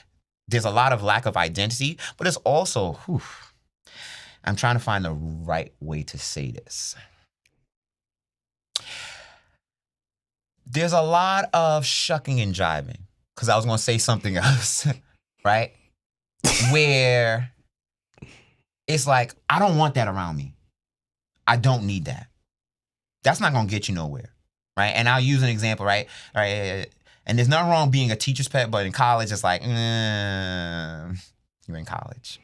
lack of identity, but it's also, I'm trying to find the right way to say this. There's a lot of shucking and jiving, because I was going to say something else, right? Where it's like, I don't want that around me. I don't need that. That's not going to get you nowhere, right? And I'll use an example, right? All right. And there's nothing wrong being a teacher's pet, but in college, it's like, you're in college.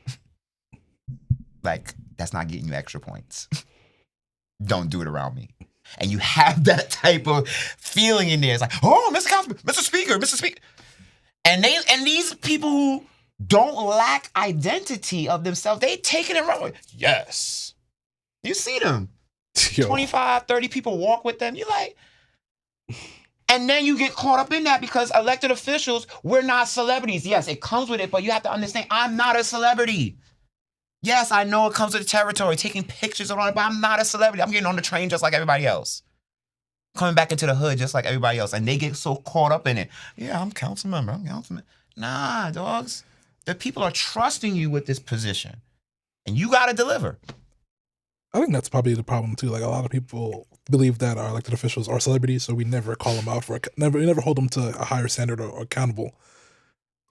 Like, that's not getting you extra points. Don't do it around me. And you have that type of feeling in there. It's like, oh, Mr. Councilman, Mr. Speaker. And these people who don't lack identity of themselves, they taking it wrong. Yes. You see them. 25, 30 people walk with them. You're like, and then you get caught up in that because elected officials, we're not celebrities. Yes, it comes with it, but you have to understand, I'm not a celebrity. Yes, I know it comes with the territory, taking pictures around it, but I'm not a celebrity. I'm getting on the train just like everybody else. Coming back into the hood just like everybody else. And they get so caught up in it. Yeah, I'm council member. Nah, dogs. The people are trusting you with this position. And you got to deliver. I think that's probably the problem too. Like, a lot of people believe that our elected officials are celebrities, so we never call them out we never hold them to a higher standard or accountable.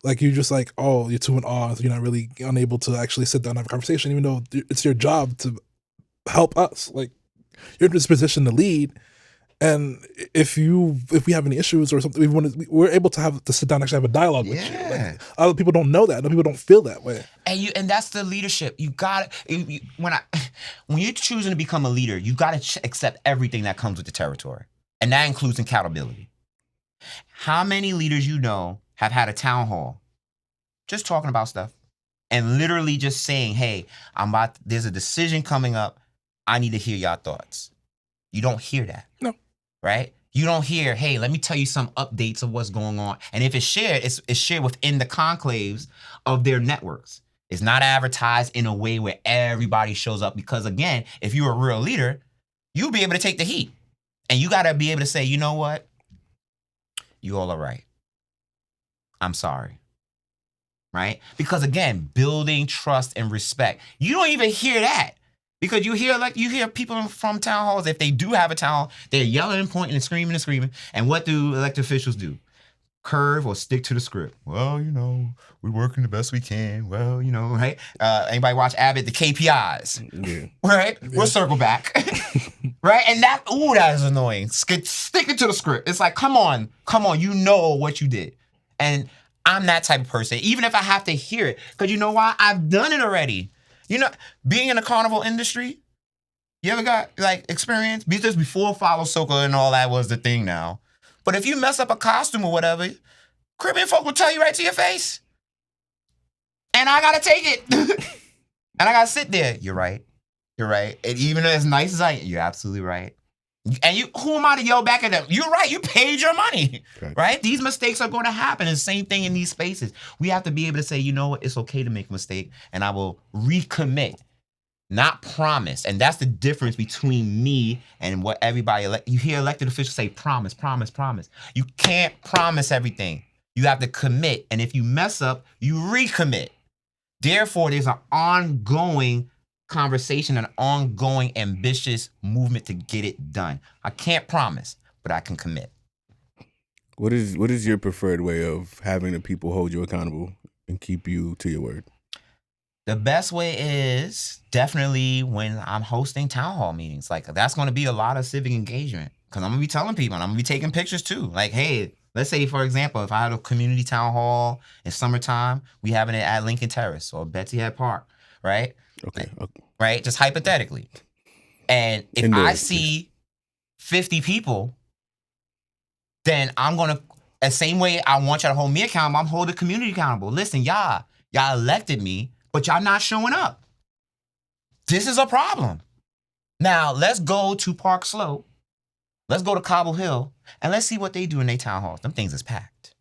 Like, you're just like, oh, you're too in awe, so you're not really unable to actually sit down and have a conversation, even though it's your job to help us. Like, you're in this position to lead, and if we have any issues or something, we're able to sit down and actually have a dialogue with you. Like, other people don't know that. Other people don't feel that way. And that's the leadership. You got to, when you're choosing to become a leader, you got to accept everything that comes with the territory, and that includes accountability. How many leaders you know have had a town hall just talking about stuff and literally just saying, hey, there's a decision coming up. I need to hear y'all thoughts. You don't hear that. No. Right? You don't hear, hey, let me tell you some updates of what's going on. And if it's shared, it's shared within the conclaves of their networks. It's not advertised in a way where everybody shows up. Because again, if you're a real leader, you'll be able to take the heat. And you got to be able to say, you know what? You all are right. I'm sorry. Right? Because again, building trust and respect. You don't even hear that. Because you hear people from town halls, if they do have a town hall, they're yelling and pointing and screaming. And what do elected officials do? Curve or stick to the script. Well, we're working the best we can. Well, right? Anybody watch Abbott? The KPIs. Yeah. Right? Yeah. We'll circle back. Right? And that is annoying. Sticking to the script. It's like, come on. You know what you did. And I'm that type of person, even if I have to hear it. Because you know why? I've done it already. Being in the carnival industry, you ever got experience? Because before Follow Soca and all that was the thing now. But if you mess up a costume or whatever, Caribbean folk will tell you right to your face. And I gotta take it. And I gotta sit there. You're right. And even as nice as I am, you're absolutely right. And who am I to yell back at them? You're right. You paid your money, right? These mistakes are going to happen. And same thing in these spaces. We have to be able to say, you know what? It's okay to make a mistake, and I will recommit, not promise. And that's the difference between me and what everybody you hear elected officials say, promise. You can't promise everything. You have to commit. And if you mess up, you recommit. Therefore, there's an ongoing conversation, an ongoing ambitious movement to get it done. I can't promise, but I can commit. What is your preferred way of having the people hold you accountable and keep you to your word? The best way is definitely when I'm hosting town hall meetings. That's going to be a lot of civic engagement because I'm going to be telling people and I'm going to be taking pictures too. Hey, let's say, for example, if I had a community town hall in summertime, we having it at Lincoln Terrace or Betsy Head Park, right? Okay. Right? Just hypothetically. And if I see 50 people, then I'm going to, the same way I want y'all to hold me accountable, I'm holding the community accountable. Listen, y'all elected me, but y'all not showing up. This is a problem. Now, let's go to Park Slope. Let's go to Cobble Hill, and let's see what they do in their town halls. Them things is packed.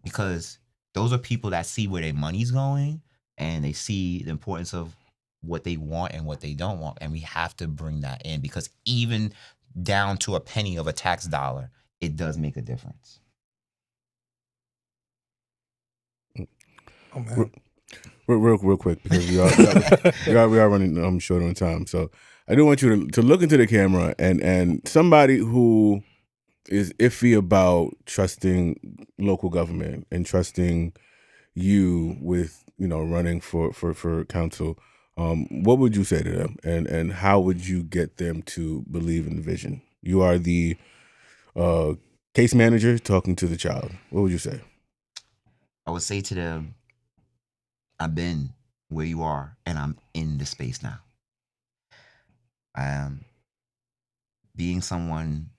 Because those are people that see where their money's going, and they see the importance of what they want and what they don't want. And we have to bring that in because even down to a penny of a tax dollar, it does make a difference. Oh, man. Real quick, because we are running short on time. So I do want you to look into the camera and somebody who is iffy about trusting local government and trusting you with running for council. What would you say to them, and how would you get them to believe in the vision? You are the case manager talking to the child. What would you say? I would say to them, I've been where you are, and I'm in the space now. Being someone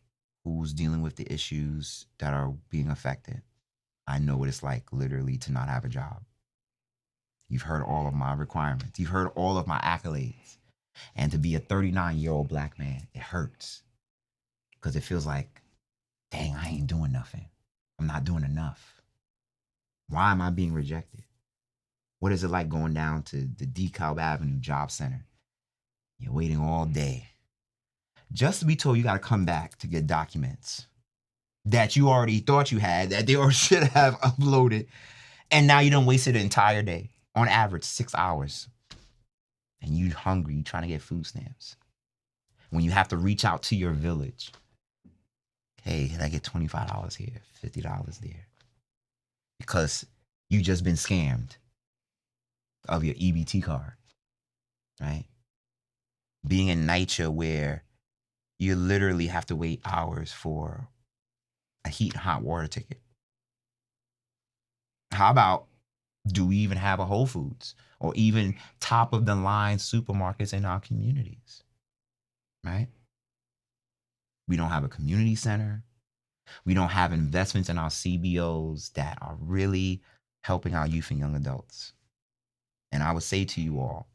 who's dealing with the issues that are being affected, I know what it's like literally to not have a job. You've heard all of my requirements. You've heard all of my accolades. And to be a 39-year-old black man, it hurts. Because it feels like, dang, I ain't doing nothing. I'm not doing enough. Why am I being rejected? What is it like going down to the DeKalb Avenue Job Center? You're waiting all day. Just to be told you got to come back to get documents that you already thought you had, that they already should have uploaded. And now you done wasted an entire day. On average, 6 hours. And you hungry, you trying to get food stamps. When you have to reach out to your village. Hey, can I get $25 here, $50 there? Because you just been scammed of your EBT card, right? Being in NYCHA where you literally have to wait hours for a heat and hot water ticket. How about, do we even have a Whole Foods or even top of the line supermarkets in our communities, right? We don't have a community center. We don't have investments in our CBOs that are really helping our youth and young adults. And I would say to you all,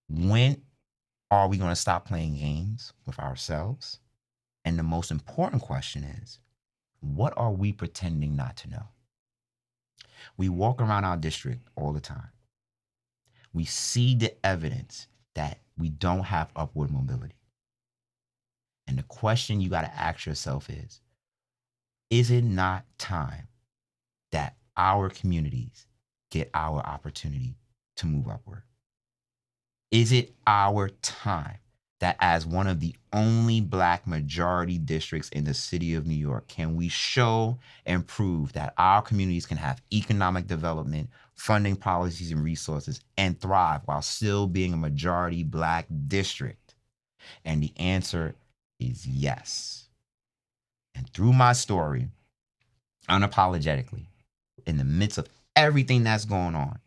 when are we going to stop playing games with ourselves And the most important question is, what are we pretending not to know? We walk around our district all the time. We see the evidence that we don't have upward mobility. And the question you got to ask yourself is it not time that our communities get our opportunity to move upward? Is it our time that as one of the only Black majority districts in the city of New York, can we show and prove that our communities can have economic development, funding policies and resources, and thrive while still being a majority Black district? And the answer is yes. And through my story, unapologetically, in the midst of everything that's going on,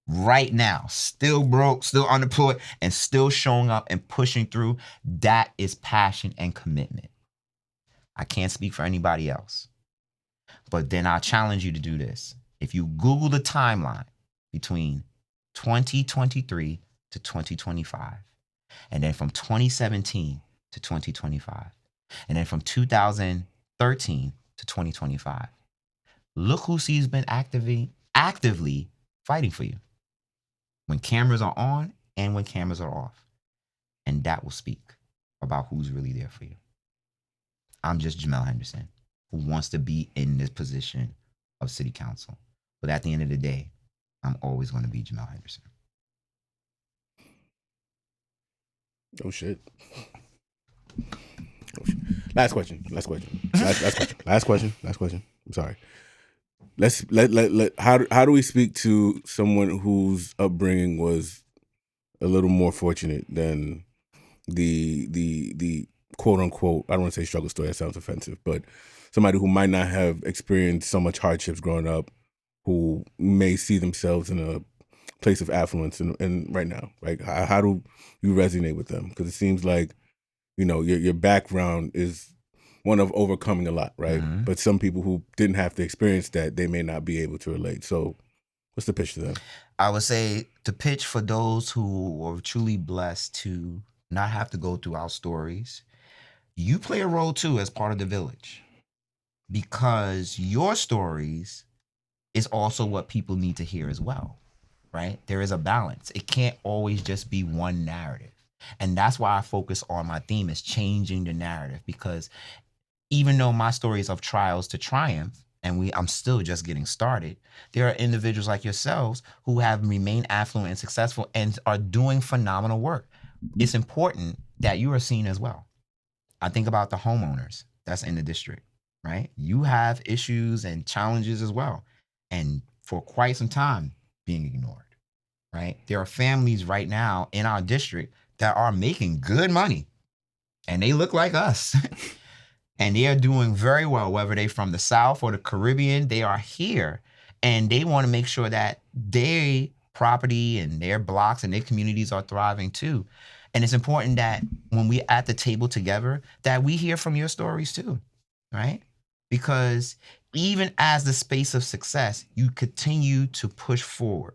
right now, still broke, still unemployed, and still showing up and pushing through, that is passion and commitment. I can't speak for anybody else. But then I challenge you to do this. If you Google the timeline between 2023 to 2025, and then from 2017 to 2025, and then from 2013 to 2025, look who she's been actively fighting for you. When cameras are on and when cameras are off. And that will speak about who's really there for you. I'm just Jamel Henderson, who wants to be in this position of city council. But at the end of the day, I'm always going to be Jamel Henderson. Oh shit. Last question. I'm sorry. How do we speak to someone whose upbringing was a little more fortunate than the quote unquote, I don't want to say struggle story, that sounds offensive, but somebody who might not have experienced so much hardships growing up, who may see themselves in a place of affluence and right now, like how do you resonate with them? Because it seems like, you know, your background is one of overcoming a lot, right? Mm-hmm. But some people who didn't have to experience that, they may not be able to relate. So what's the pitch to them? I would say the pitch for those who were truly blessed to not have to go through our stories, you play a role too as part of the village, because your stories is also what people need to hear as well, right? There is a balance. It can't always just be one narrative. And that's why I focus on my theme is changing the narrative, because even though my story is of trials to triumph, and I'm still just getting started, there are individuals like yourselves who have remained affluent and successful and are doing phenomenal work. It's important that you are seen as well. I think about the homeowners that's in the district, right? You have issues and challenges as well. And for quite some time being ignored, right? There are families right now in our district that are making good money and they look like us. And they are doing very well, whether they're from the South or the Caribbean, they are here. And they want to make sure that their property and their blocks and their communities are thriving too. And it's important that when we're at the table together, that we hear from your stories too, right? Because even as the space of success, you continue to push forward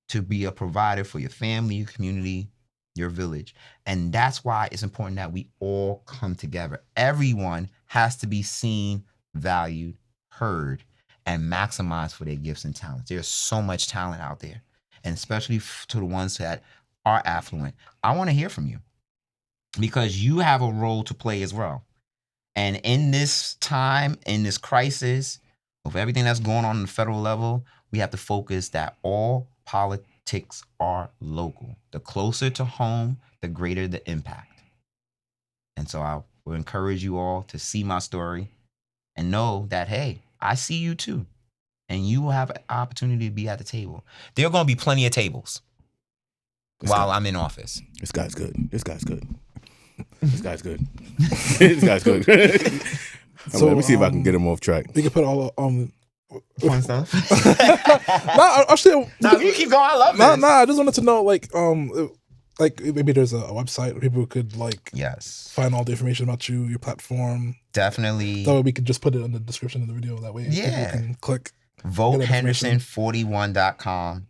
to be a provider for your family, your community, your village. And that's why it's important that we all come together. Everyone has to be seen, valued, heard, and maximized for their gifts and talents. There's so much talent out there. And especially to the ones that are affluent. I want to hear from you because you have a role to play as well. And in this time, in this crisis, of everything that's going on the federal level, we have to focus that all politics are local. The closer to home, the greater the impact. And so I will encourage you all to see my story and know that, hey, I see you too. And you will have an opportunity to be at the table. There are going to be plenty of tables while I'm in office. This guy's good. This guy's good. So, let me see if I can get him off track. We can put all Fun stuff. Actually, no, you keep going. I love this. I just wanted to know, like maybe there's a website where people could find all the information about you, your platform. Definitely. That way we could just put it in the description of the video. That way people can click. VoteHenderson41.com.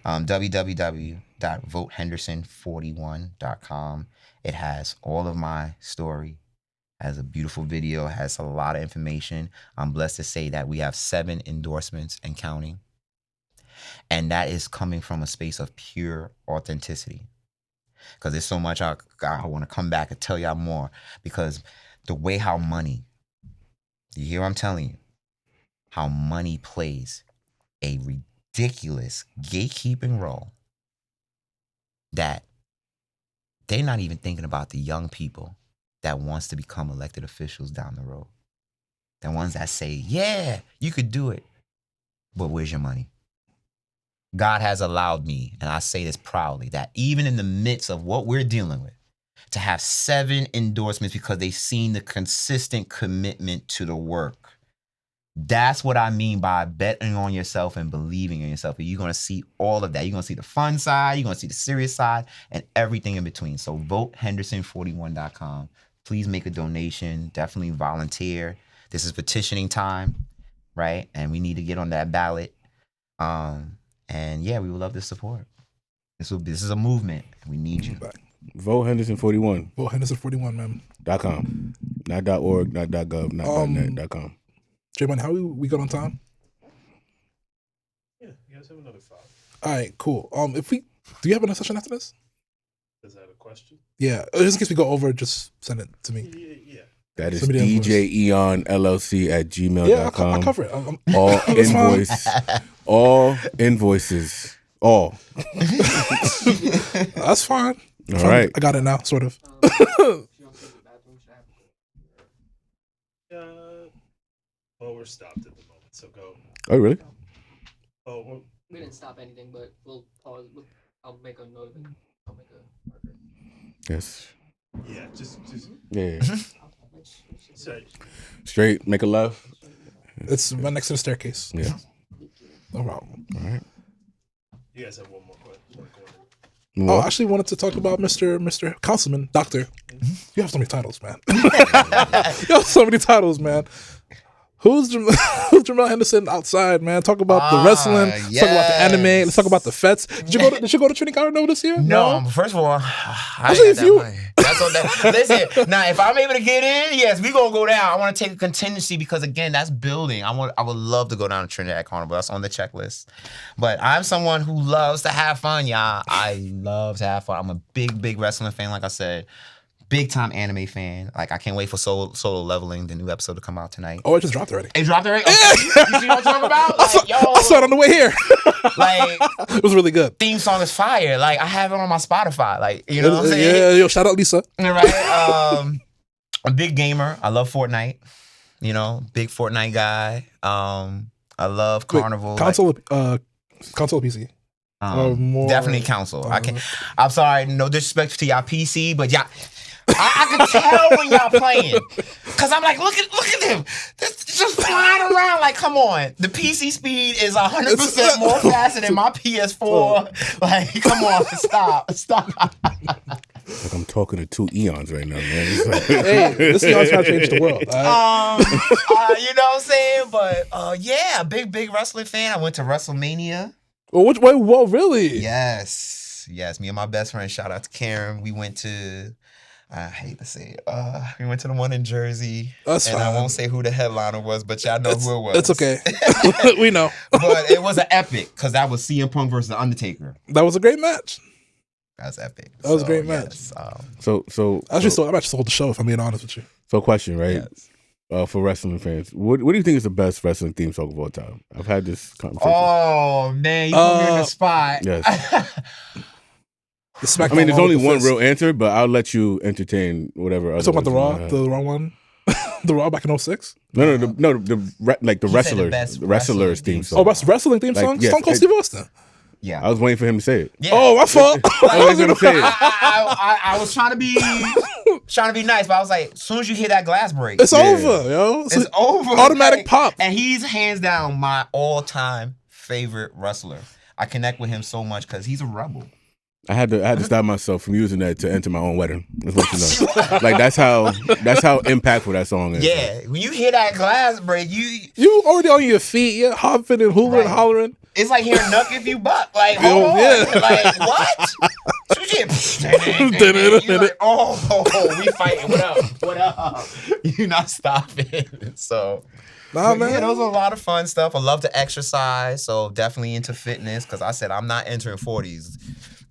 www.votehenderson41.com. It has all of my story. Has a beautiful video, has a lot of information. I'm blessed to say that we have 7 endorsements and counting. And that is coming from a space of pure authenticity. Because there's so much I want to come back and tell y'all more. Because the way how money, you hear what I'm telling you? How money plays a ridiculous gatekeeping role that they're not even thinking about the young people that wants to become elected officials down the road. The ones that say, yeah, you could do it, but where's your money? God has allowed me, and I say this proudly, that even in the midst of what we're dealing with, to have 7 endorsements because they've seen the consistent commitment to the work. That's what I mean by betting on yourself and believing in yourself. You're going to see all of that. You're going to see the fun side, you're going to see the serious side, and everything in between. So vote Henderson41.com. Please make a donation. Definitely volunteer. This is petitioning time, right? And we need to get on that ballot. And yeah, we would love the support. This is a movement. We need you. Vote Henderson41. Vote Henderson41, man. .com. Not .org, not .gov, not .net, .com. J-Man, how we got on time? Yeah, you guys have another 5. All right, cool. Do you have another session after this? Is that a question? Yeah, just in case we go over, just send it to me. Yeah. That is Somebody DJEonLLC@gmail.com. Yeah, I'll cover it. All invoices. All. That's fine. All right. I got it now, sort of. Well, we're stopped at the moment, so go. Oh, really? Oh, well, We didn't stop anything, but we'll pause. I'll make a note of it. I'll make a marker. Yes. yeah, just Yeah. say. Straight, make a left. It's right next to the staircase. Yeah. No problem. All right. You guys have one more question. Oh, I actually wanted to talk about Mr. Councilman, Doctor. You have so many titles, man. You have so many titles, man. Who's Jamel Henderson outside, man? Talk about the wrestling. Let's talk about the anime. Let's talk about the fets. Did you go to Trinity Garden over this year? No, first of all, I Actually, ain't if got you- that money. That's on that. Listen, now if I'm able to get in, yes, we gonna go down. I want to take a contingency because again, that's building. I would love to go down to Trinidad Carnival. That's on the checklist. But I'm someone who loves to have fun, y'all. I love to have fun. I'm a big wrestling fan, like I said. Big time anime fan. Like I can't wait for Solo Leveling, the new episode to come out tonight. Oh, it just dropped already. It dropped already? Okay. You see what I'm talking about? Like, I saw it on the way here. like It was really good. theme song is fire. Like I have it on my Spotify. Like, you know what I'm saying? Yeah, yo, shout out Lisa. Right. A big gamer. I love Fortnite. You know, big Fortnite guy. I love Carnival. Console or PC? More- Definitely console. I'm sorry, no disrespect to y'all PC, but y'all. I can tell when y'all playing, cause I'm like, look at them, just flying around. Like, come on, the PC speed is 100% more faster than my PS4. Like, come on, stop. Like I'm talking to 2 eons right now, man. It's like, Hey, this is how trying to change the world. All right? You know what I'm saying? But yeah, big wrestling fan. I went to WrestleMania. Well, which way? Whoa, really? Yes. Me and my best friend. Shout out to Karen. We went to. I hate to say it. We went to the one in Jersey. That's and fine. I won't say who the headliner was, but y'all know who it was. It's okay. We know. But it was an epic because that was CM Punk versus The Undertaker. That was a great match. That was epic. That was a great match. yes, so I actually sold the show, if I'm being honest with you. So question, right? yes. For wrestling fans, what do you think is the best wrestling theme song of all time? I've had this conversation. Oh man, you put me in the spot. Yes. The SmackDown I mean, there's Raw only with the one Fist. real answer, but I'll let you entertain whatever. You talking about the Raw? others you might have. The Raw one? The Raw back in 06? No, the He said the wrestlers, best the wrestlers wrestling theme theme song. Oh, wrestling theme Like, song? yes, Stone Cold I- Steve Austin. Yeah. I was waiting for him to say it. Yeah. Oh, my fault. I was gonna say it. I was trying to be nice, but I was like, as soon as you hear that glass break, It's Yeah. over, yo. it's over. automatic Like, pop. And he's hands down my all-time favorite wrestler. I connect with him so much because he's a rebel. I had to stop myself from using that to enter my own wedding. That's what you know. Like that's how impactful that song is. Yeah, when you hear that glass break, You already on your feet. You're hopping and hoovering Right. and hollering. it's like hearing Nuck If You Buck. Like, hold on. Yeah. Like, what? So you You like, oh, we fighting. What up? You not stopping. So, Nah, but man. yeah, those are a lot of fun stuff. I love to exercise, so definitely into fitness because I said I'm not entering 40s.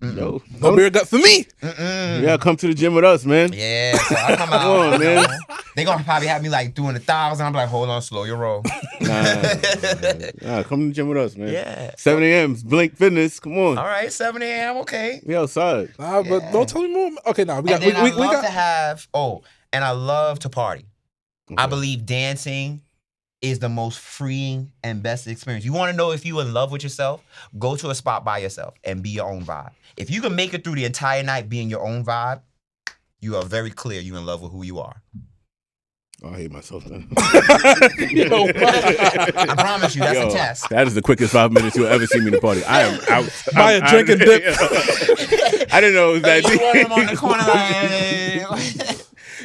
Yo, No beer gut for me. you gotta come to the gym with us, man. Yeah, so I come out. Come on, man. They gonna probably have me like doing 1,000. I'm like, hold on, slow your roll. Nah, come to the gym with us, man. Yeah. 7 a.m. Blink Fitness. Come on. All right, 7 a.m. Okay. We outside. Nah, but Yeah. don't tell me more. Okay, now we got. And then We I love got. to have. Oh, and I love to party. I Okay. believe dancing is the most freeing and best experience. You want to know if you're in love with yourself? Go to a spot by yourself and be your own vibe. If you can make it through the entire night being your own vibe, you are very clear you're in love with who you are. Oh, I hate myself then. Yo, I promise you, that's a test. That is the quickest 5 minutes you'll ever see me in the party. I am out. Buy a drink and dip. I didn't know it was that You want him on the deep. corner like,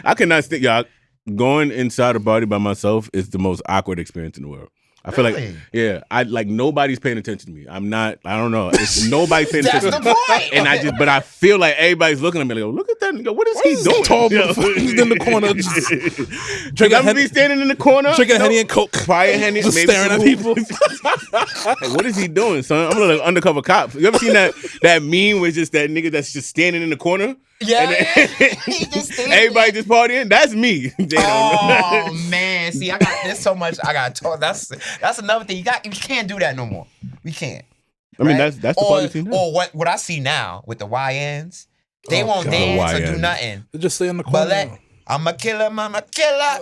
I cannot stick, y'all. Going inside a party by myself is the most awkward experience in the world. I feel like, Really? yeah, I like nobody's paying attention to me. I don't know. It's nobody's paying That's attention the to me. point. And but I feel like everybody's looking at me like, look at that nigga. What is he doing? tall Yo. motherfucker? He's in the corner, just Drinking I'm be standing in the corner, drinking Henny and Coke, fire Henny, just maybe staring at some people. Like, what is he doing, son? I'm like undercover cop. You ever seen that meme where it's just that nigga that's just standing in the corner? Yeah, And then he just standing everybody just partying. That's me. They don't know. Oh man, see, there's so much I got to talk. That's another thing. You can't do that no more. We can't. I mean, right? that's the party scene now. Or what I see now with the YNs, they Oh, won't God. dance or do YNs. nothing. They just stay in the corner. But I'm a killer, I'm a killer.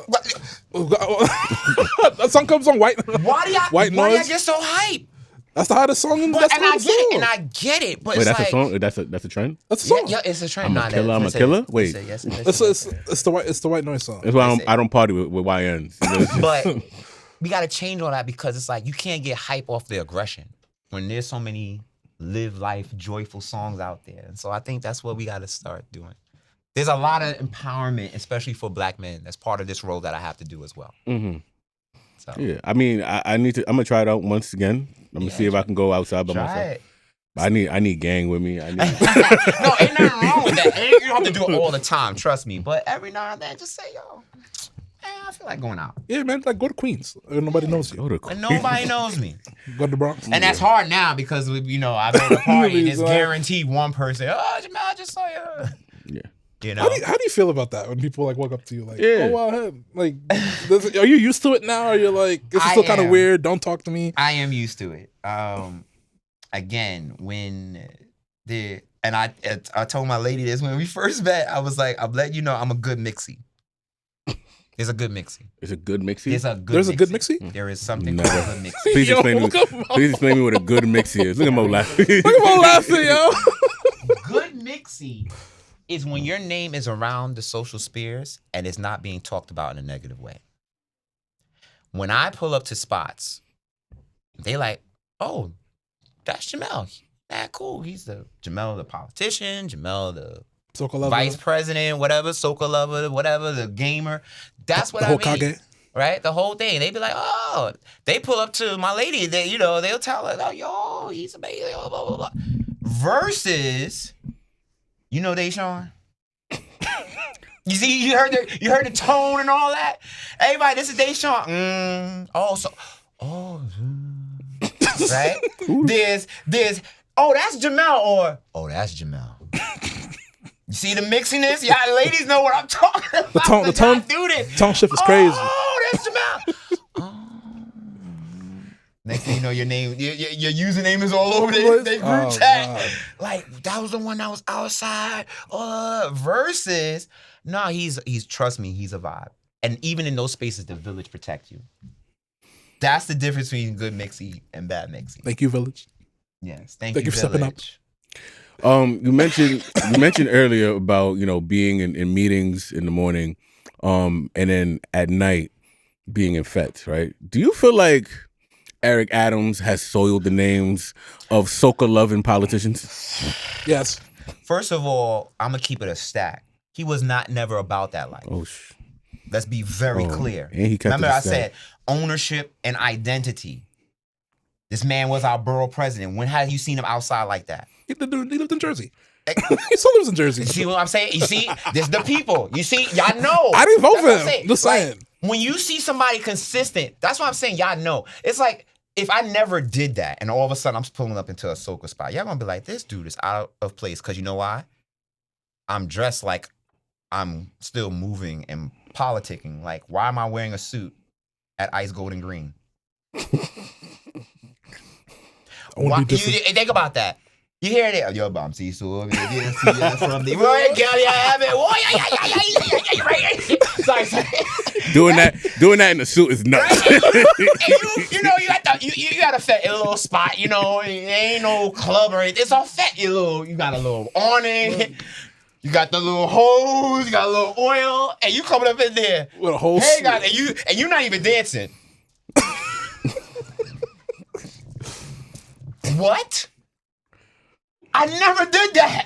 That song comes on white. Why do White y'all noise. get so hype? That's the hottest song in the But, that's and the I hottest get it, song. and I get it. But Wait, it's that's like, a song? That's a trend? That's a song. yeah, it's a trend. I'm a killer, I'm a killer? Wait. Yes, It's the white noise song. That's why That's it. I don't party with YNs. But we got to change all that because it's like you can't get hype off the aggression when there's so many live life joyful songs out there. And so I think that's what we got to start doing. There's a lot of empowerment, especially for black men. That's part of this role that I have to do as well. Mm-hmm. So Yeah, I mean, I need to. I'm gonna try it out once again. I'm gonna see if I can go outside by myself. try it. But I need gang with me. I need. No, ain't nothing wrong with that. You don't have to do it all the time, trust me. But every now and then, just say, yo, I feel like going out. Yeah, man. Like go to Queens. Nobody knows you. Go to And nobody knows me. Go to the Bronx. And that's hard now because, I go to a party and it's Like- guaranteed one person, oh, Jamal, I just saw you. Yeah. You know? How do you feel about that when people like walk up to you like, Yeah. oh wow, hey. Like, are you used to it now? Or you're like, this is I still kind of am. weird. Don't talk to me. I am used to it. Again, when I told my lady this when we first met, I was like, I'm letting you know I'm a good mixie. There's a good mixie. It's a good mixie. There's a good mixie? There is something Never. called a mixie. Please Yo, explain to me. look at Mo. Please explain to me what a good mixie is. Look at Mo laughing. Look at Mo laughing, yo. Good mixie is when your name is around the social spheres and it's not being talked about in a negative way. When I pull up to spots, they like, oh, that's Jamel. Cool. He's Jamel the politician, Jamel the Sokolova. vice president, whatever, Soka lover, whatever, the gamer. That's what The I mean. Hokage. Right? The whole thing. They be like, oh, they pull up to my lady, they'll tell her, oh, yo, he's amazing, blah, blah, blah, blah. Versus, Deshaun? You see, you heard the tone and all that? Everybody, this is Deshaun. Right? There's, oh, that's Jamel, or, oh, that's Jamel. You see the mixiness? Yeah, ladies know what I'm talking about. The tone do this. Tone shift is crazy. Oh, that's Jamel. Next thing you know, your name, your username is all over their group Oh, chat. God. Like, that was the one that was outside. Versus, no, he's trust me, he's a vibe. And even in those spaces, the village protects you. That's the difference between good mixie and bad mixie. Thank you, Village. Yes, thank Thank you you for stepping up. village. You mentioned earlier about being in meetings in the morning, and then at night being in fetes, right? Do you feel like Eric Adams has soiled the names of soca-loving politicians? Yes. First of all, I'm gonna keep it a stack. He was never about that life. Oh, Let's be very clear. And he kept Remember, it a I stack. said ownership and identity. This man was our borough president. When have you seen him outside like that? He lived in Jersey. He still lives in Jersey. You see what I'm saying? You see, this the people. You see, y'all know. I didn't vote That's for what I'm him. saying. Just Like, saying. when you see somebody consistent, that's what I'm saying. Y'all know. It's like if I never did that, and all of a sudden I'm pulling up into a soca spot, y'all gonna be like, this dude is out of place. Cause you know why? I'm dressed like I'm still moving and politicking. Like, why am I wearing a suit at Ice Golden Green? Why, you think about that. You hear it? Yo, bomb, see, so from the right, girl, you have it. Sorry. Doing that in the suit is nuts. Right? And you know, you got a fat little spot, you know, it ain't no club or anything. It's all fat, you got a little awning, you got the little hose, you got a little oil, and you coming up in there. With a whole hey, guys, and you not even dancing. What? I never did that.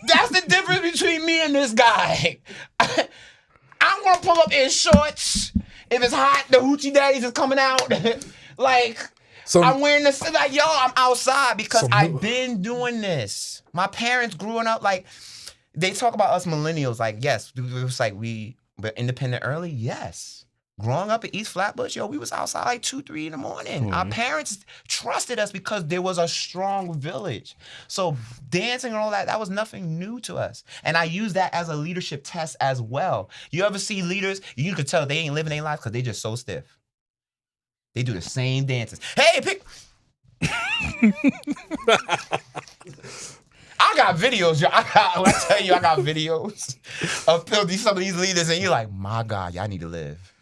That's the difference between me and this guy. I'm gonna pull up in shorts. If it's hot, the hoochie daddies is coming out. Like, I'm wearing this, like, yo, I'm outside because I've been doing this. My parents growing up, like, they talk about us millennials, like, yes, it was like we were independent early, yes. Growing up in East Flatbush, yo, we was outside like 2, 3 in the morning. Mm-hmm. Our parents trusted us because there was a strong village. So dancing and all that was nothing new to us. And I use that as a leadership test as well. You ever see leaders, you can tell they ain't living their life because they just so stiff. They do the same dances. Hey, pick... I got videos, yo. I tell you, I got videos of some of these leaders, and you're like, my God, y'all need to live.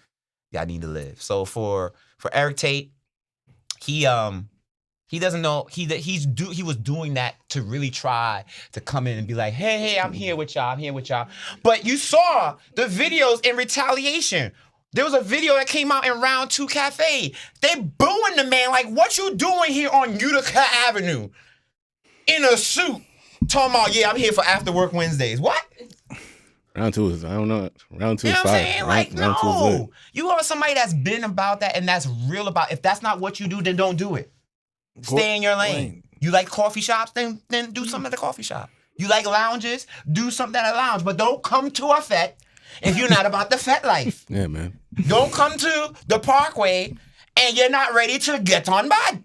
Y'all need to live. So for Eric Tate, he doesn't know he was doing that to really try to come in and be like, hey, I'm here with y'all. But you saw the videos in retaliation. There was a video that came out in Round 2 Cafe. They booing the man like, what you doing here on Utica Avenue in a suit? Talking about, yeah, I'm here for after work Wednesdays. What? Round 2 is, I don't know. Round 2 is fire. You know what I'm saying? Like, round no. You are somebody that's been about that and that's real about. If that's not what you do, then don't do it. Stay in your lane. You like coffee shops? Then do something at the coffee shop. You like lounges? Do something at a lounge. But don't come to a fete if you're not about the fete life. Yeah, man. Don't come to the Parkway and you're not ready to get on bad.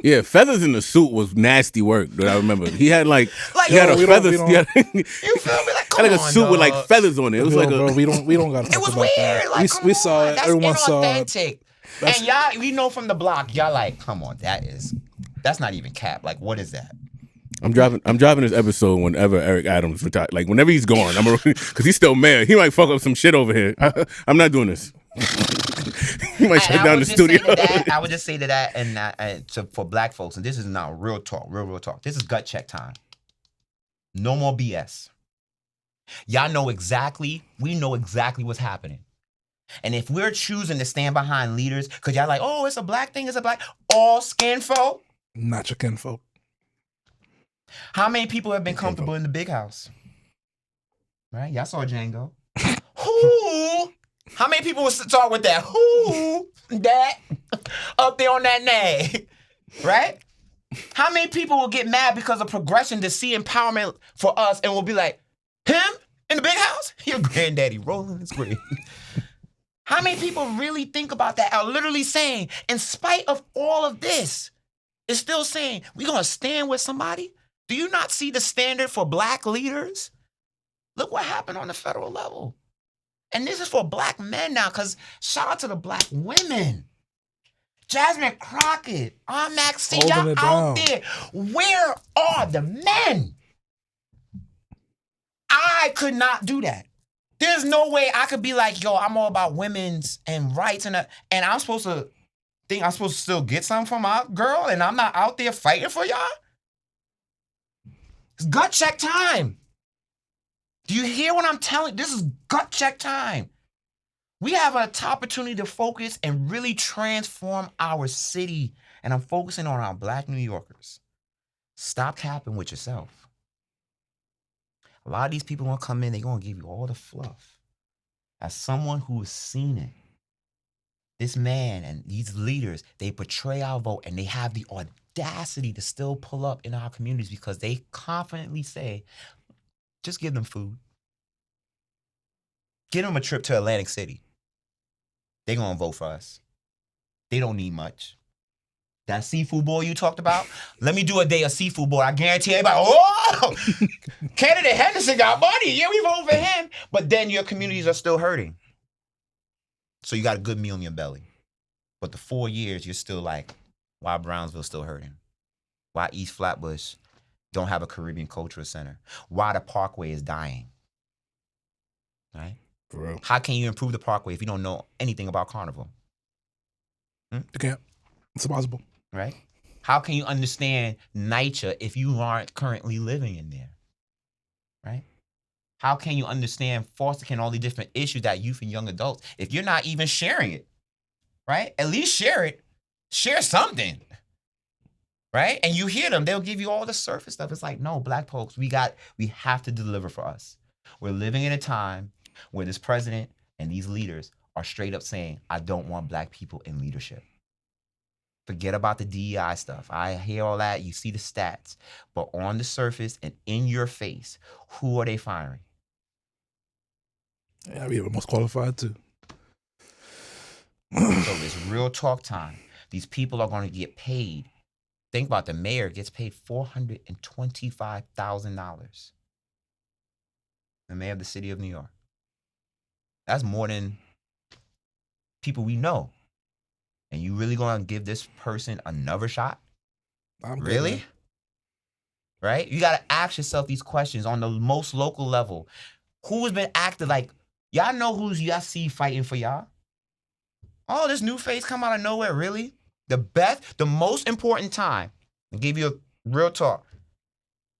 Yeah, feathers in the suit was nasty work. That I remember. He had he had a feathers. You feel me? Like, come had like a suit on, with like feathers on it. It was like bro, we don't gotta talk it was about weird. that. Like, we saw it. That's Everyone saw it. inauthentic. And y'all, we know from the block, y'all like, come on, that's not even cap. Like, what is that? I'm driving this episode whenever Eric Adams retired. Like whenever he's gone, because he's still mad. He might fuck up some shit over here. I'm not doing this. He might shut down the studio. I would just say to that, and for black folks, and this is now real talk. This is gut check time. No more BS. Y'all know exactly. We know exactly what's happening. And if we're choosing to stand behind leaders, because y'all like, oh, it's a black thing, all skin folk. Not your kinfolk. How many people have been comfortable in the big house? Right? Y'all saw Django. Who? How many people would start with that? Who? That? Up there on that nag. Right? How many people will get mad because of progression to see empowerment for us and will be like, him? In the big house? Your granddaddy rolling his grave. How many people really think about that? Are literally saying, in spite of all of this, is still saying, we're going to stand with somebody? Do you not see the standard for black leaders? Look what happened on the federal level. And this is for black men now, because shout out to the black women. Jasmine Crockett, Maxine, y'all out there. Where are the men? I could not do that. There's no way I could be like, yo, I'm all about women's and rights and I'm supposed to think I'm supposed to still get something from my girl and I'm not out there fighting for y'all? It's gut check time. Do you hear what I'm telling? This is gut check time. We have an opportunity to focus and really transform our city. And I'm focusing on our black New Yorkers. Stop capping with yourself. A lot of these people gonna come in, they're gonna give you all the fluff. As someone who has seen it, this man and these leaders, they portray our vote and they have the audacity to still pull up in our communities because they confidently say, just give them food. Get them a trip to Atlantic City. They gonna vote for us. They don't need much. That seafood boy you talked about, let me do a day of seafood boy. I guarantee everybody, oh, candidate Henderson got money. Yeah, we vote for him. But then your communities are still hurting. So you got a good meal in your belly. But the 4 years, you're still like, why Brownsville still hurting? Why East Flatbush don't have a Caribbean Cultural Center? Why the Parkway is dying? Right? For real. How can you improve the Parkway if you don't know anything about Carnival? You can't. It's impossible. Right? How can you understand NYCHA if you aren't currently living in there? Right? How can you understand foster care and all the different issues that youth and young adults if you're not even sharing it? Right? At least share it. Share something. Right? And you hear them, they'll give you all the surface stuff. It's like, no, Black folks, we have to deliver for us. We're living in a time where this president and these leaders are straight up saying, I don't want Black people in leadership. Forget about the DEI stuff. I hear all that. You see the stats. But on the surface and in your face, who are they firing? Yeah, we were most qualified too. So it's real talk time. These people are going to get paid. Think about the mayor gets paid $425,000. The mayor of the city of New York. That's more than people we know. And you really gonna give this person another shot? I'm good, Really? man. Right? You gotta ask yourself these questions on the most local level. Who's been acting like, y'all know who's y'all see fighting for y'all? Oh, this new face come out of nowhere, really? The most important time, I'll give you a real talk.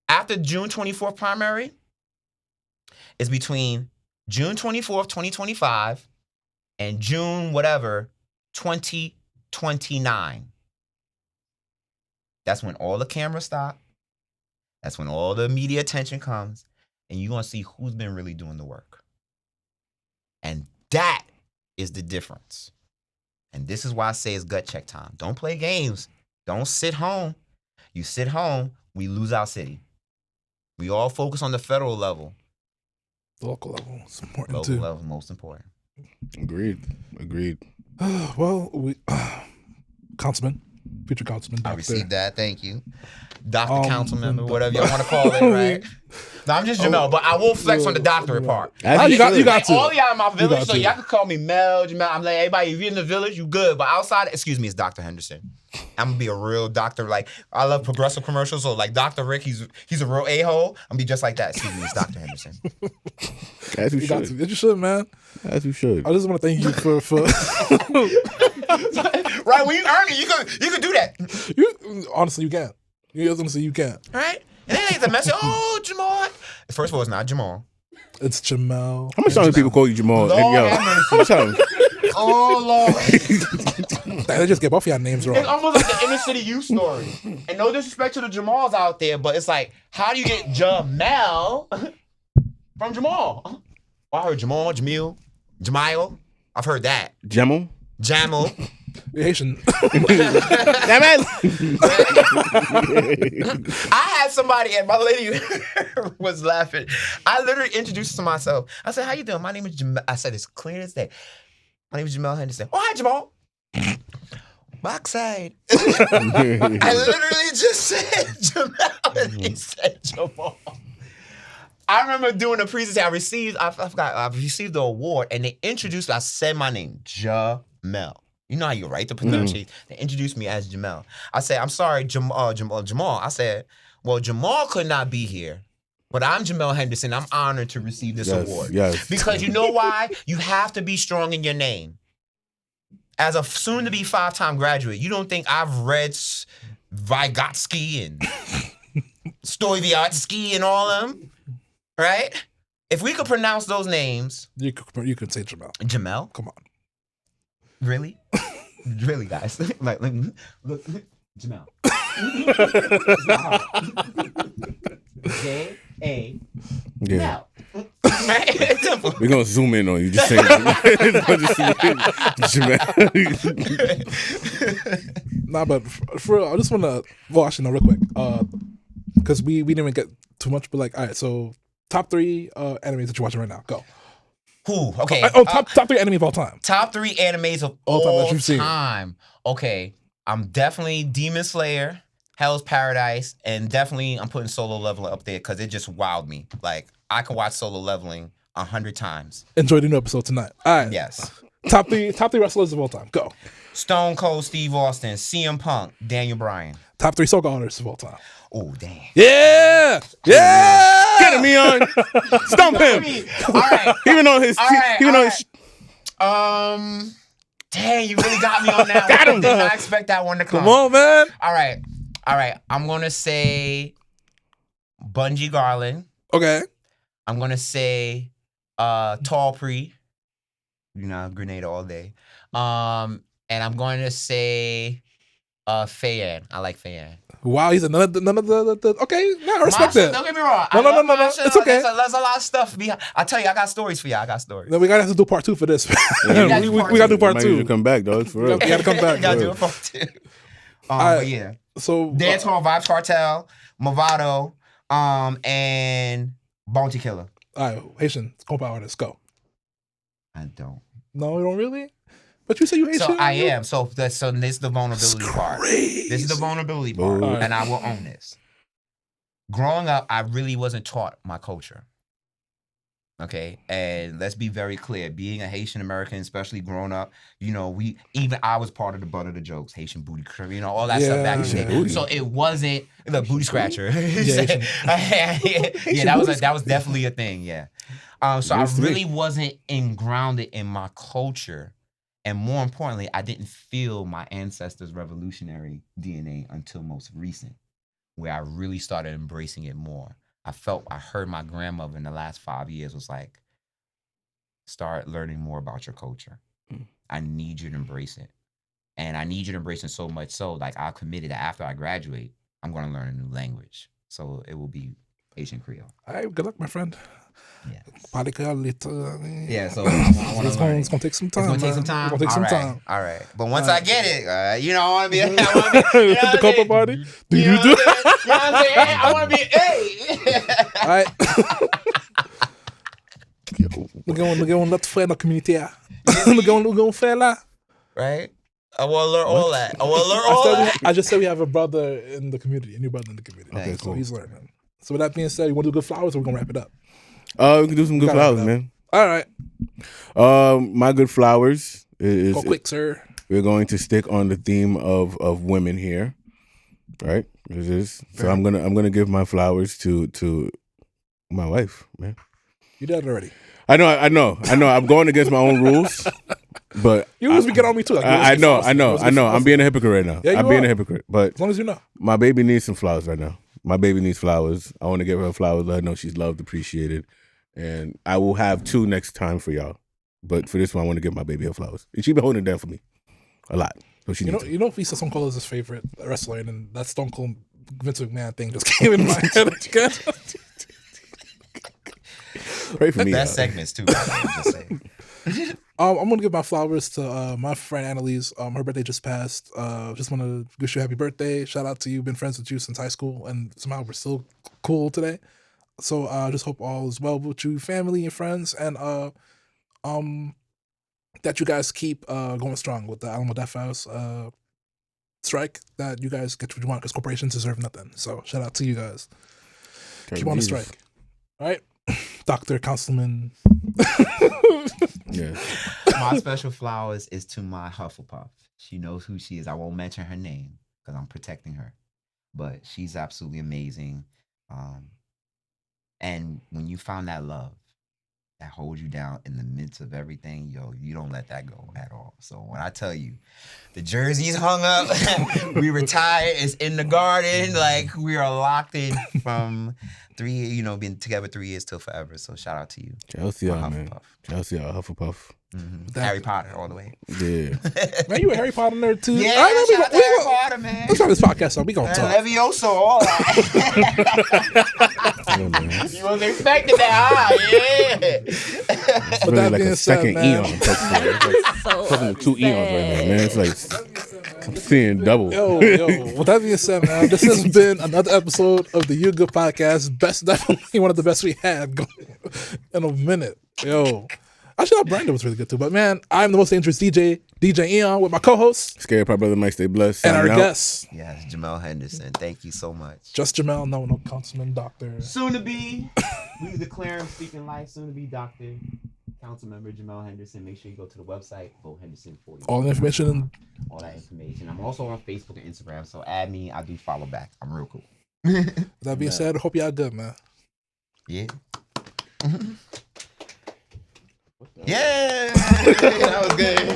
After June 24th primary, is between June 24th, 2025 and June whatever, 2029. That's when all the cameras stop. That's when all the media attention comes. And you're going to see who's been really doing the work. And that is the difference. And this is why I say it's gut check time. Don't play games. Don't sit home. You sit home, we lose our city. We all focus on the federal level. The local level is important Local too. level is most important. Agreed. Well, we councilman, future councilman. I Dr. received that. Thank you. Dr. Council member, Doc- whatever y'all want to call it, right? No, I'm just Jamel, but I will flex on the doctorate part. As you got to. All y'all in my village, got so to. y'all can call me Mel, Jamel. I'm like, everybody, if you're in the village, you good. But outside, excuse me, it's Dr. Henderson. I'm gonna be a real doctor. Like, I love progressive commercials, so like Dr. Rick, he's a real a-hole. I'm gonna be just like that. Excuse me, it's Dr. Henderson. As you You got to. should. You should, man. As you should. I just want to thank you for Right, when you earn it, you can do that. you. Honestly, you can. Honestly, you can. Right? And then it's a message, oh, Jamal. First of all, it's not Jamal. It's Jamel. How much time do people call you Jamal? Lord And, yo, have mercy. how much time? Oh, Lord. They just get both of your names It's wrong. almost like the inner city youth story. And no disrespect to the Jamals out there, but it's like, how do you get Jamel from Jamal? Oh, I heard Jamal, Jamil, Jamil. I've heard that. Jamal? Jamal. You're Haitian. I had somebody, and my lady was laughing. I literally introduced to myself. I said, how you doing? My name is Jamal. I said, it's clear as day. My name is Jamal Henderson. Oh, hi, Jamal. Backside. I literally just said Jamal, and he said Jamal. I remember doing a presentation. I received the award, and they introduced me. I said my name, Jamel. You know how you write the pronunciation. They introduced me as Jamel. I said, I'm sorry, Jamal. I said, well, Jamal could not be here, but I'm Jamel Henderson. I'm honored to receive this award. Yes. Because you know why? You have to be strong in your name. As a soon-to-be 5-time graduate, you don't think I've read Vygotsky and Stoyvyatsky and all of them, right? If we could pronounce those names. You could say Jamel. Jamel? Come on. Really? Really, guys? Like, look, Jamel. J-A. Yeah. Right? It's simple. We're going to zoom in on you. Just saying. Jamal. Nah, but for real, I just want to. Well, actually, no, real quick. Because we didn't even get too much, but like, all right. So top 3 animes that you're watching right now. Go. Who? Okay. Top 3 anime of all time. Top 3 animes of All time all that you've seen. time. Okay. I'm definitely Demon Slayer, Hell's Paradise, and definitely I'm putting Solo Leveling up there because it just wowed me. Like, I can watch Solo Leveling 100 times. Enjoy the new episode tonight. All right. Yes. Top three wrestlers of all time. Go. Stone Cold Steve Austin, CM Punk, Daniel Bryan. Top 3 soca artists of all time. Oh, damn. Yeah! Get him, Eon. Stump him. All right. Even on his... Dang, you really got me on that one. Got him. Did not expect that one to come. Come on, man. All right. I'm going to say Bungie Garland. Okay. I'm going to say Tall Pre. Grenada all day. And I'm going to say Fayan. I like Fayan. Wow, he's none of the okay, I respect that. Don't get me wrong. No. It's okay. There's a lot of stuff behind. I tell you, I got stories for you. I got stories. Then we gotta have to do part 2 for this. Yeah, we gotta do part Might 2. need to come back, dog. For real. We gotta come back. We gotta bro. do a part 2. Alright. But yeah. So Dance Hall Vibes Cartel, Movado, and Bounty Killer. all right, Haitian compa artists, go. I don't. No, you don't really? But you say you Haitian. So I am. So this is the vulnerability part. Crazy. This is the vulnerability part, Ooh. and I will own this. Growing up, I really wasn't taught my culture. Okay, and let's be very clear. Being a Haitian American, especially growing up, I was part of the butt of the jokes, Haitian booty, all that stuff back in the day. Booty. So it wasn't the booty scratcher. Haitian. that was definitely a thing. Yeah. So I Used to be. really wasn't grounded in my culture. And more importantly, I didn't feel my ancestors' revolutionary DNA until most recent, where I really started embracing it more. I heard my grandmother in the last 5 years was like, start learning more about your culture. I need you to embrace it. And I need you to embrace it so much so, like, I committed that after I graduate, I'm going to learn a new language. So it will be Asian Creole. All right, good luck, my friend. Yeah. Yeah, so I want it's to learn. It's gonna take some time. It's gonna take some time. It's gonna take some time. All right. But once I get it, I want to be. The couple party. You know what I'm saying? I want to be. Hey. All right. We're going to faire notre communauté. We're going faire là. Right. I want to learn all that. I want to learn all that. I just said we have a brother in the community, a new brother in the community. Okay, So cool. he's learning. So with that being said, you want to do good flowers or we're going to wrap it up? We can do some good Gotta flowers, wrap it man. All right. My good flowers is Go quick, sir. we're going to stick on the theme of women here, right? So I'm gonna give my flowers to my wife, man. You did it already. I know. I'm going against my own rules, but You always get on me too. Like, I know. I'm being a hypocrite right now. Yeah, you I'm being are. a hypocrite, but As long as you know. my baby needs some flowers right now. My baby needs flowers. I want to give her flowers, let her know she's loved, appreciated, and I will have 2 next time for y'all. But for this one, I want to give my baby her flowers. And she's been holding it down for me a lot. So she needs it. You know, Visa Stone Cold is his favorite wrestler, and then that Stone Cold Vince McMahon thing just came in my head. Pray for me. Best segments too. I'm just saying. I'm gonna give my flowers to my friend Annalise. Her birthday just passed. Just want to wish you a happy birthday. Shout out to you. Been friends with you since high school, and somehow we're still cool today. So just hope all is well with you, family and friends, and that you guys keep going strong with the Alamo Death House strike. That you guys get what you want because corporations deserve nothing. So shout out to you guys. Keep on the strike. All right, Dr. Councilman. Yeah. My special flowers is to my Hufflepuff. She knows who she is. I won't mention her name because I'm protecting her, but she's absolutely amazing. And when you found that love that holds you down in the midst of everything, you don't let that go at all. So when I tell you, the jersey's hung up, we retired, it's in the garden, like we are locked in from 3 years, been together 3 years till forever. So shout out to you. Chelsea, My man. Hufflepuff. Chelsea, Hufflepuff. Mm-hmm. Harry Potter all the way. Yeah. Man, you a Harry Potter nerd too? Yeah, All right, shout out to Harry Potter, man. Let's try this podcast out. We gonna talk. Levioso, all that. Yeah, man. You wasn't expecting that, huh? Yeah. It's But really that like being a said, second man. Eon. It's like So talking to 2 eons right now, man. It's like I'm seeing double. Yo, with that being said, man, this has been another episode of the You Good Podcast. Definitely one of the best we had going in a minute. Yo. Actually, Brandon was really good too. But man, I'm the most dangerous DJ Eon, with my co-host. Scary Pop Brother Mike, stay blessed. And our Signing out. guest. Yes, Jamel Henderson. Thank you so much. Just Jamel, no councilman, doctor. Soon to be, we declare him speaking life. Soon to be Dr. Council Member Jamel Henderson. Make sure you go to the website, vote Henderson 40. All the information. All that information. I'm also on Facebook and Instagram, so add me. I do follow back. I'm real cool. That being said, I hope y'all good, man. Yeah. Yeah. That was good.